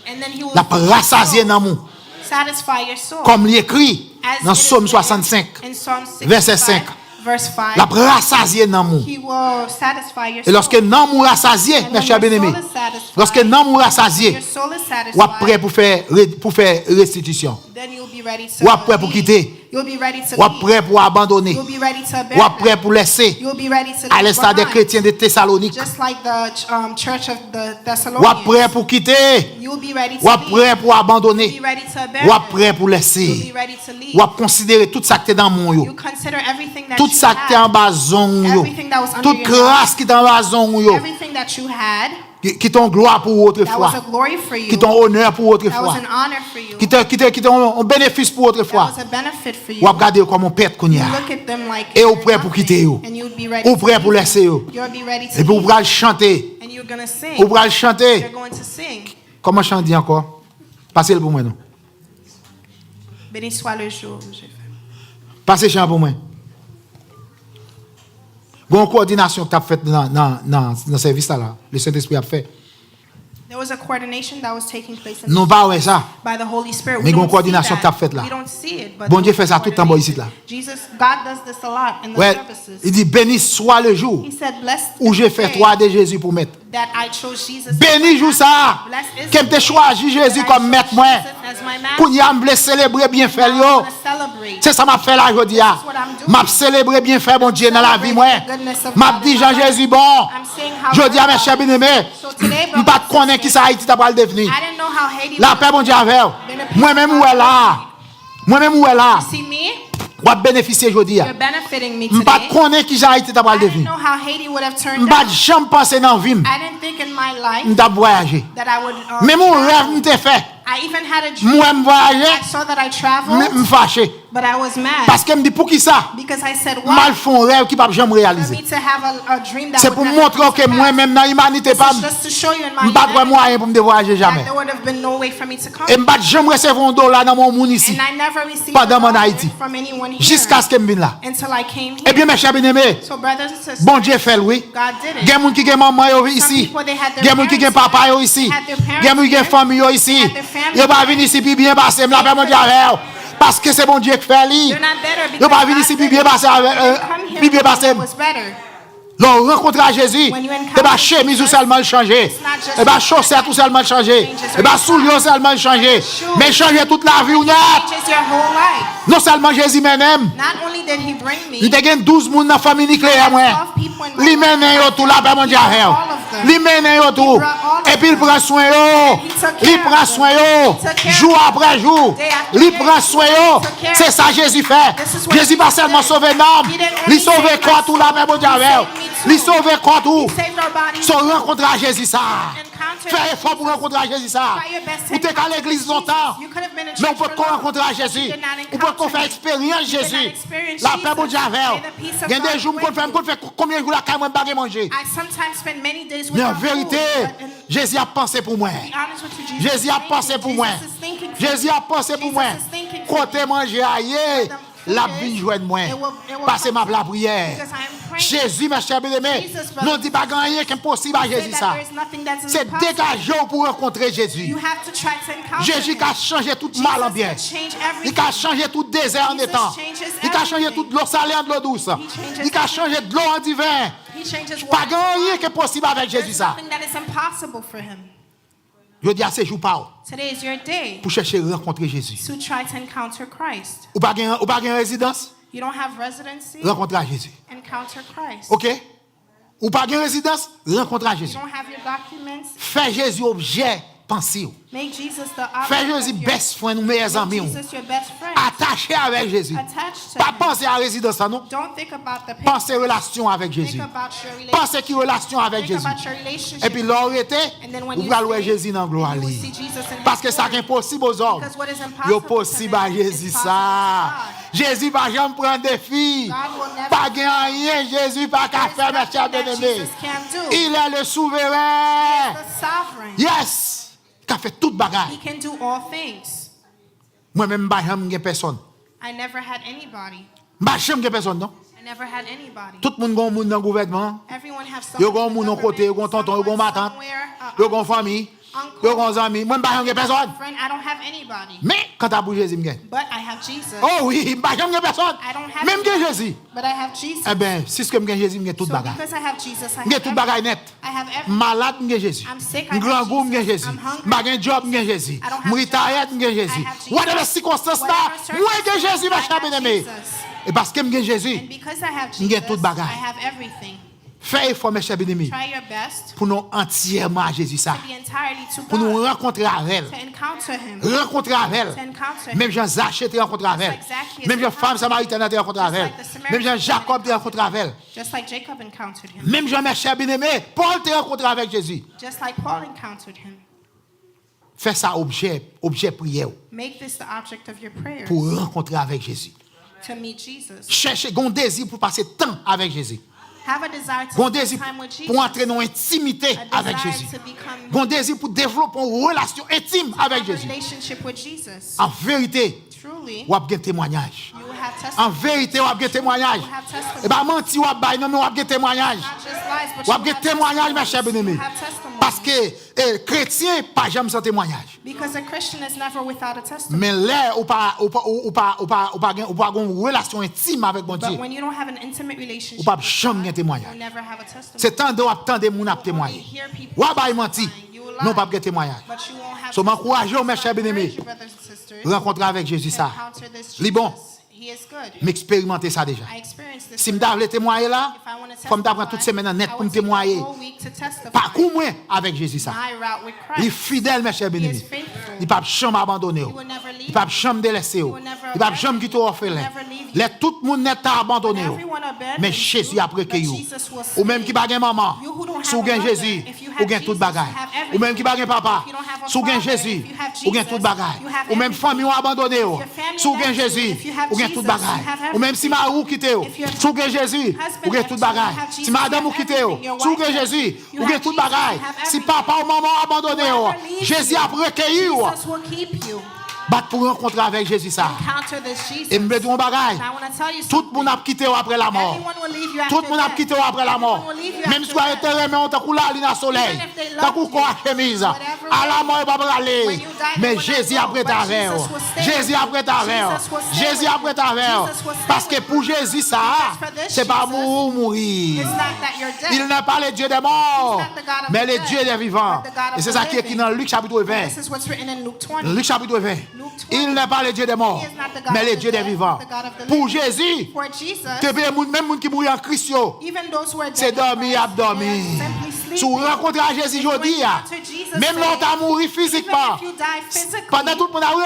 A: And then He will
B: La rassasier dans mon.
A: satisfy your soul.
B: Comme l'écrit
A: As
B: dans
A: it is
B: Psaume
A: written
B: 65.
A: in Psalm 65,
B: Verset 5.
A: Verse 5.
B: La rassasier dans mon.
A: He will satisfy your
B: Et
A: soul.
B: lorsque non mou rassasié,
A: And
B: mes
A: when
B: chers
A: your
B: bien-aimés,
A: soul is satisfied,
B: lorsque non mou rassasié,
A: your soul is
B: ou après
A: satisfied,
B: pour faire restitution.
A: then you'll be ready to
B: Ou après pour
A: leave.
B: quitter.
A: You'll be ready to
B: Ou après pour abandonner.
A: You'll be ready to
B: Ou
A: abandon.
B: après pour laisser.
A: You'll be ready to
B: À
A: leave
B: l'instar des
A: behind.
B: chrétiens de Thessalonique.
A: Just like the church of the
B: Ou
A: Thessalonians.
B: après pour quitter.
A: You'll be ready to
B: Ou
A: leave.
B: après pour
A: You'll
B: abandonner.
A: be ready to
B: Ou
A: abandon.
B: après pour
A: You'll
B: laisser.
A: be ready to leave.
B: Ou à considérer tout ça qui est dans mon yo.
A: You consider everything that
B: Tout
A: you
B: ça qui est en
A: had,
B: bas zon yo.
A: everything that was under
B: Toute
A: your
B: grâce qui est en bas zon yo.
A: everything that you had,
B: Qui t'ont gloire pour
A: that was
B: autrefois.
A: a glory for you,
B: Qui t'ont honneur pour
A: that was
B: autrefois.
A: an honor for you,
B: Qui t'ont un bénéfice pour
A: that
B: autrefois.
A: was a benefit for you.
B: Ou à regarder comme on pète qu'on y
A: You
B: a.
A: look at them like
B: Et au
A: they're
B: prêt pour
A: nothing,
B: quitter yo.
A: and you'd be ready
B: Ou
A: to
B: prêt pour
A: leave.
B: laisser yo.
A: You'll be ready to
B: Et puis vous
A: leave,
B: allez chanter.
A: and you're gonna sing.
B: Vous allez chanter.
A: You're going to sing.
B: Comment chanter encore? Passez-le pour moi non.
A: Béni soit le jour où j'ai fait.
B: Passez chant pour moi. Bon coordination que tu as faite dans le service là. Le Saint-Esprit a fait.
A: There was a coordination that was taking place
B: Non pas ouais ça.
A: by the Holy Spirit.
B: Mais
A: We
B: gon
A: don't
B: coordination
A: see
B: que t'as
A: that.
B: faite là.
A: We don't see it, but
B: Bon Dieu
A: there was
B: fait ça tout le temps, bon, ici, là.
A: Jesus, God does this a lot in the
B: Ouais,
A: services.
B: il dit béni soit le jour
A: He said, blessed
B: où
A: is
B: j'ai
A: the
B: fait
A: day
B: toi de Jésus pour mettre.
A: that I chose Jesus.
B: Béni jour ça.
A: Blessed is
B: Qu'elle
A: the
B: te
A: day
B: choisi Jésus
A: that I
B: comme
A: chose
B: maître moi.
A: Jesus as my master.
B: Qu'on y a me célébrer bien faire
A: Now
B: yo.
A: I'm gonna celebrate.
B: C'est ça m'a fait là aujourd'hui.
A: This is what I'm doing.
B: M'a célébrer bien faire mon Dieu dans la vie moi. M'a dit Jean Jésus bon.
A: I'm saying how
B: Je dis à mes chers bien-aimés,
A: So today,
B: je ne pas connaître qui ça Haïti t'a pas le devenir.
A: I didn't know how Haiti
B: La
A: was.
B: paix mon Dieu avec. Moi-même où est là. Moi-même où est là.
A: You see me?
B: On va bénéficier aujourd'hui.
A: You're benefiting me
B: Je ne pas
A: today.
B: connaître qui ça Haïti t'a pas
A: I
B: le
A: didn't
B: devenir.
A: know how Haiti would have
B: Je
A: turned
B: ne pas
A: out.
B: jamais penser dans la vie.
A: I didn't think in my life
B: Je vais voyager.
A: that I would.
B: Mais mon
A: travel.
B: rêve m'était fait.
A: I even had a dream.
B: Moi, je voyager.
A: I saw that I
B: Je
A: traveled,
B: fâché.
A: but I was mad
B: Parce que je me dis pour qui ça?
A: because I said,
B: Mal
A: "Why
B: font rêve qui ne peut jamais
A: for
B: réaliser.
A: me to have a dream that
B: C'est
A: would
B: pour
A: never
B: montrer
A: come
B: que
A: to pass?"
B: moi-même dans l'humanité,
A: This
B: pas
A: is just to show you in
B: je
A: my
B: ne pas de
A: humanity
B: moyen pour me voyager
A: that
B: jamais.
A: there would have been no way for me to come,
B: Et je ne vais jamais recevoir $1 dans mon monde ici.
A: and I never received
B: Pendant
A: a
B: mon
A: dollar
B: Haïti.
A: from anyone here
B: Jusqu'à ce que je vienne là.
A: until I came
B: Eh
A: here.
B: bien, mes chers bien-aimés,
A: So brothers and sisters,
B: bon Dieu fait oui.
A: God did
B: Il y a
A: it.
B: des gens qui ont maman ici.
A: Some people, they had
B: Il y a
A: their
B: des gens qui ont
A: parents
B: papa
A: here.
B: ici.
A: They had their parents
B: Il y a des gens qui ont
A: here.
B: famille ici.
A: They had their family
B: Ils ne vont pas
A: here.
B: venir ici puis bien passer. La paix mon Dieu avec. Parce que c'est bon Dieu qui fait lui.
A: They're not better
B: Ils ne vont pas
A: because
B: venir
A: God
B: ici
A: did
B: puis bien
A: it.
B: passer.
A: They come here
B: Puis bien
A: because
B: passer.
A: it was better.
B: L'on rencontre Jésus, et bien chemise ou seulement changé, et bien chaussette ou seulement changé, et bien souliers ou seulement changé, mais changer toute la vie ou net. Non seulement Jésus m'aime, il a 12 personnes dans la famille nucléaire, il mène tout là, ben mon Dieu, il mène tout, et puis il prend soin, il prend soin, jour après jour, il prend soin, c'est ça Jésus fait. Jésus va seulement sauver l'homme, il sauve quoi tout là, ben mon Dieu, il sauve quoi tout, son rencontre à Jésus ça. Fais effort pour rencontrer Jésus ça. Ou t'es qu'à l'église longtemps, mais on peut rencontrer Jésus. On peut faire expérience Jésus. La paix pour Dieu avec. Il y a des jours où on fait combien de jours la caille moi pas manger. Mais en vérité, Jésus a pensé pour moi. Jésus a pensé pour moi. Jésus a pensé pour moi. Côté manger ailleurs, la vie joue de moi. Passez ma la prière. Jésus, mes chers bien-aimés, nous dit pas rien qui est possible à Jésus ça. C'est dégager pour rencontrer Jésus. Jésus qui a changé tout mal en bien. Il a changé tout désert en étang. Il a changé toute l'eau salée en l'eau douce. Il a changé de l'eau en divin. Pas rien qui est possible avec Jésus ça. Je dis à ces jours pas pour chercher à rencontrer Jésus. Ou pas de résidence?
A: You don't have residency.
B: Rencontrer Jésus.
A: Encounter Christ.
B: OK? Ou pas de résidence? Rencontrer Jésus.
A: You don't have your documents.
B: Fais Jésus objet pensé.
A: Make Jesus the object.
B: Fais Jésus best friend ou meilleurs amis.
A: Jesus your best friend.
B: Attaché avec Jésus. Pas penser à résidence non.
A: Don't think about the
B: Pensez relation avec Jésus.
A: Think about your relationship.
B: Pensez qui relation avec
A: Think
B: Jésus.
A: about your relationship.
B: Et puis l'arrêter, vous allez voir Jésus dans la gloire. Parce que ça est impossible aux hommes. C'est possible à Jésus ça. Jésus va jamais prendre des filles. Pas rien, Jésus pas qu'à faire mes chers bien-aimés. Il est le souverain. Yes. Qui a fait toute bagaille.
A: He can do all things.
B: Moi-même, je n'ai pas personne.
A: I never had anybody.
B: Je n'ai pas personne, non?
A: I never had anybody.
B: Tout le monde a un monde dans le gouvernement.
A: Everyone have
B: Il y a
A: someone
B: un monde à côté, il y a un tonton, il y a ma tante, il y a une famille, il y a des amis. Moi, je n'ai pas personne.
A: friend. I don't have anybody.
B: Mais quand tu as bougé, Jésus,
A: But I have Jesus.
B: oh oui, je n'ai pas personne.
A: I don't have
B: Même que Jésus.
A: But I have Jesus.
B: Eh bien, si ce que j'ai Jésus, j'ai tout
A: So
B: bagaille.
A: because I have Jesus, I
B: J'ai
A: have
B: tout bagaille net.
A: I have everything.
B: Malade, j'ai Jésus.
A: I'm sick, I have
B: Grand goût, j'ai
A: Jesus.
B: Jésus.
A: I'm hungry.
B: J'ai job, j'ai Jésus.
A: I don't have
B: Retired, j'ai Jésus.
A: I have Jesus.
B: Whatever circonstance là,
A: Whatever
B: moi j'ai Jésus,
A: circumstance,
B: ma
A: I
B: chère
A: have
B: bien-aimée.
A: Jesus.
B: Et parce que j'ai Jésus,
A: And because I have
B: J'ai
A: Jesus,
B: tout bagaille.
A: I have everything.
B: fais effort, mes chers bien-aimés,
A: Try your best
B: pour nous entièrement à Jésus ça.
A: to be entirely to
B: Pour nous
A: God,
B: rencontrer avec elle.
A: to encounter Him,
B: Rencontrer avec elle.
A: to encounter Him.
B: Même Jean Zachée te rencontré avec
A: Just like Zacchaeus
B: elle. Même Jean
A: encountered
B: femme samaritaine te rencontré avec
A: like the
B: elle.
A: Samaritan
B: Même Jean Jacob te rencontré avec elle.
A: Just like Jacob encountered Him.
B: Même Jean, mes chers bien-aimés, Paul te rencontré avec Jésus.
A: Just like Paul encountered Him.
B: Fais ça objet prière
A: Make this the object of your prayers,
B: pour rencontrer avec Jésus.
A: to meet Jesus.
B: Cherchez un désir pour passer temps avec Jésus.
A: Have a desire
B: Un
A: to
B: désir
A: spend time with Jesus.
B: pour entrer dans l'intimité
A: A
B: avec
A: desire
B: Jésus.
A: to become
B: Un désir pour développer une relation intime avec
A: have a
B: Jésus.
A: relationship with Jesus.
B: En vérité,
A: Truly,
B: vous avez un témoignage.
A: you will have
B: En
A: testimony.
B: vérité, vous avez un témoignage.
A: You will have testimony.
B: Et bien, menti, vous avez non, mais vous avez un témoignage.
A: Not just lies, but
B: Vous
A: you
B: avez
A: will
B: un
A: have
B: témoignage, mes
A: testimonies.
B: chers bien-aimés.
A: You have testimony.
B: Parce que chrétien, pas jamais sans témoignage.
A: Because a Christian is never without a testimony.
B: Mais là, ou pas une relation intime avec mon Dieu,
A: But when you don't have an intimate
B: ou
A: relationship,
B: pas
A: with
B: jamais un
A: God,
B: témoignage.
A: you never have a testimony.
B: C'est temps de attendre des gens à témoigner. Ou pas menti, non pas de témoignage.
A: But you won't have
B: So m'encourage, mes chers bien-aimés,
A: Encourage you, brothers and sisters,
B: rencontrer avec Jésus
A: to
B: ça.
A: encounter this
B: Li bon.
A: Jesus. He is good.
B: M'expérimenter ça déjà.
A: I experienced this.
B: Si je dois témoigner là,
A: If I want to
B: faut me prendre toute semaine en net
A: I
B: pour me
A: would take the
B: témoigner.
A: whole week to testify.
B: Parcours moi avec Jésus ça.
A: My route with
B: Il est
A: Christ.
B: fidèle, mes chers
A: He
B: bien-aimés.
A: is faithful.
B: Il ne peut jamais abandonner.
A: He will never leave
B: Il ne peut jamais délaisser. Il
A: will never
B: ne peut
A: abandon
B: jamais quitter orphelin.
A: He will never leave you.
B: Let tout le monde n'est pas abandonné.
A: Everyone abandons
B: Mais
A: you,
B: Jésus après que
A: but
B: you.
A: Jesus will
B: Ou même qui n'a pas de maman.
A: You who don't have
B: Si vous
A: a
B: avez
A: mother,
B: Jésus,
A: if you
B: vous
A: have
B: avez tout
A: Jesus,
B: bagaille.
A: you have everything.
B: Ou même qui n'a pas de papa.
A: If you don't have a
B: Si vous avez
A: father,
B: Jésus,
A: if you have
B: vous avez tout
A: Jesus,
B: bagaille.
A: you have
B: Ou même
A: everything.
B: famille ou abandonné.
A: If your family
B: Si vous avez
A: left you,
B: Jésus,
A: if you have
B: vous avez tout
A: Jesus,
B: bagaille.
A: you have
B: Ou même si
A: everything.
B: Marou quitté.
A: If your
B: Si vous avez Jésus,
A: husband
B: vous avez
A: left
B: tout
A: you,
B: bagaille.
A: you have Jesus,
B: Si madame
A: you
B: vous
A: have
B: quitté.
A: everything. Your
B: Si vous
A: wife
B: avez
A: left
B: Jésus,
A: you,
B: vous avez
A: have
B: tout
A: Jesus,
B: bagaille.
A: you have
B: Si
A: everything.
B: papa ou maman abandonné.
A: Whoever leaves
B: Jésus
A: you,
B: a recueilli.
A: Jesus will keep you.
B: Bat pour rencontrer avec Jésus ça.
A: encounter this Jesus.
B: Et me dis un bagage.
A: And I want to tell you
B: Tout le
A: something.
B: monde a quitté après la mort.
A: Everyone will leave you
B: Tout
A: after
B: le monde a
A: death.
B: quitté après la mort.
A: Everyone will leave you
B: Même
A: after
B: si tu as
A: death.
B: été remis, on t'a coulé à l'ina soleil.
A: Even if they
B: T'as
A: love
B: coulé
A: you,
B: à chemise.
A: whatever
B: À la mort, il va pas aller.
A: When you die,
B: Mais
A: they will
B: Jésus
A: not
B: a
A: go.
B: prêt
A: But
B: à
A: Jesus
B: faire.
A: will stay
B: Jésus
A: with
B: a
A: you.
B: prêt à faire.
A: Jesus will stay
B: Jésus
A: with
B: a
A: you.
B: prêt à faire.
A: Jesus will stay
B: Parce que
A: with
B: pour
A: you.
B: Jésus, ça,
A: Because for this
B: c'est pas
A: Jesus,
B: pour mourir.
A: It's not that you're dead.
B: Il n'est pas le Dieu des morts,
A: He's not the God of
B: mais
A: the
B: le
A: dead,
B: Dieu des vivants.
A: but the God of
B: Et c'est
A: the
B: ça qui est écrit
A: living.
B: dans Luc chapitre 20.
A: This is what's written in Luke 20.
B: Luc chapitre 20.
A: Luke 20.
B: Il n'est pas le Dieu des morts,
A: He is not the God
B: mais
A: of
B: le
A: the
B: Dieu des
A: dead,
B: vivants.
A: the God of the
B: Pour
A: living.
B: Jésus,
A: For Jesus,
B: que même monde qui mourit en Christ,
A: even those who are
B: c'est
A: dead in
B: dormir,
A: Christ,
B: à dormir.
A: they are simply
B: Si
A: sleeping.
B: vous rencontrez à Jésus aujourd'hui,
A: encounter Jesus
B: même
A: today,
B: longtemps mourir
A: Even
B: physiquement,
A: if you die physically,
B: pendant tout le monde a
A: while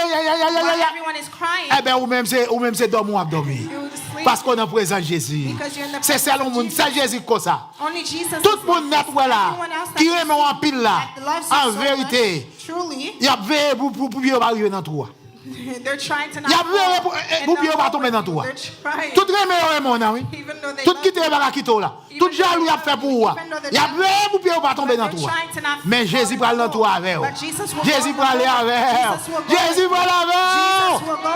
A: everyone is crying,
B: eh bien, ou même c'est dormir à dormir.
A: you will sleep
B: Parce qu'on est en présence de Jésus.
A: because you're in the
B: C'est
A: presence
B: seul au
A: of
B: monde,
A: Jesus.
B: c'est Jésus comme ça.
A: Only Jesus
B: Tout
A: is
B: le monde
A: like
B: net
A: this.
B: voilà,
A: Everyone else that
B: qui
A: you
B: aime en pile là,
A: that loves you
B: en
A: so
B: vérité,
A: much, truly,
B: il y a veillé pour bien arriver dans toi.
A: they're trying to not
B: Il y a veillé
A: fall
B: pour
A: and
B: bien
A: not
B: pas tomber dans
A: over.
B: toi.
A: They're trying.
B: Tout le monde mon ami.
A: Even though they
B: Tout
A: love
B: quitter
A: you,
B: va quitter là. Tout jaloux a fait pour toi. Il y a veillé pour bien pas tomber dans toi. Mais Jésus va dans toi avec.
A: But Jesus will
B: Jésus
A: go
B: va aller
A: with you.
B: avec.
A: Jesus will go
B: Jésus
A: with
B: va aller
A: you.
B: avec.
A: Jesus will go with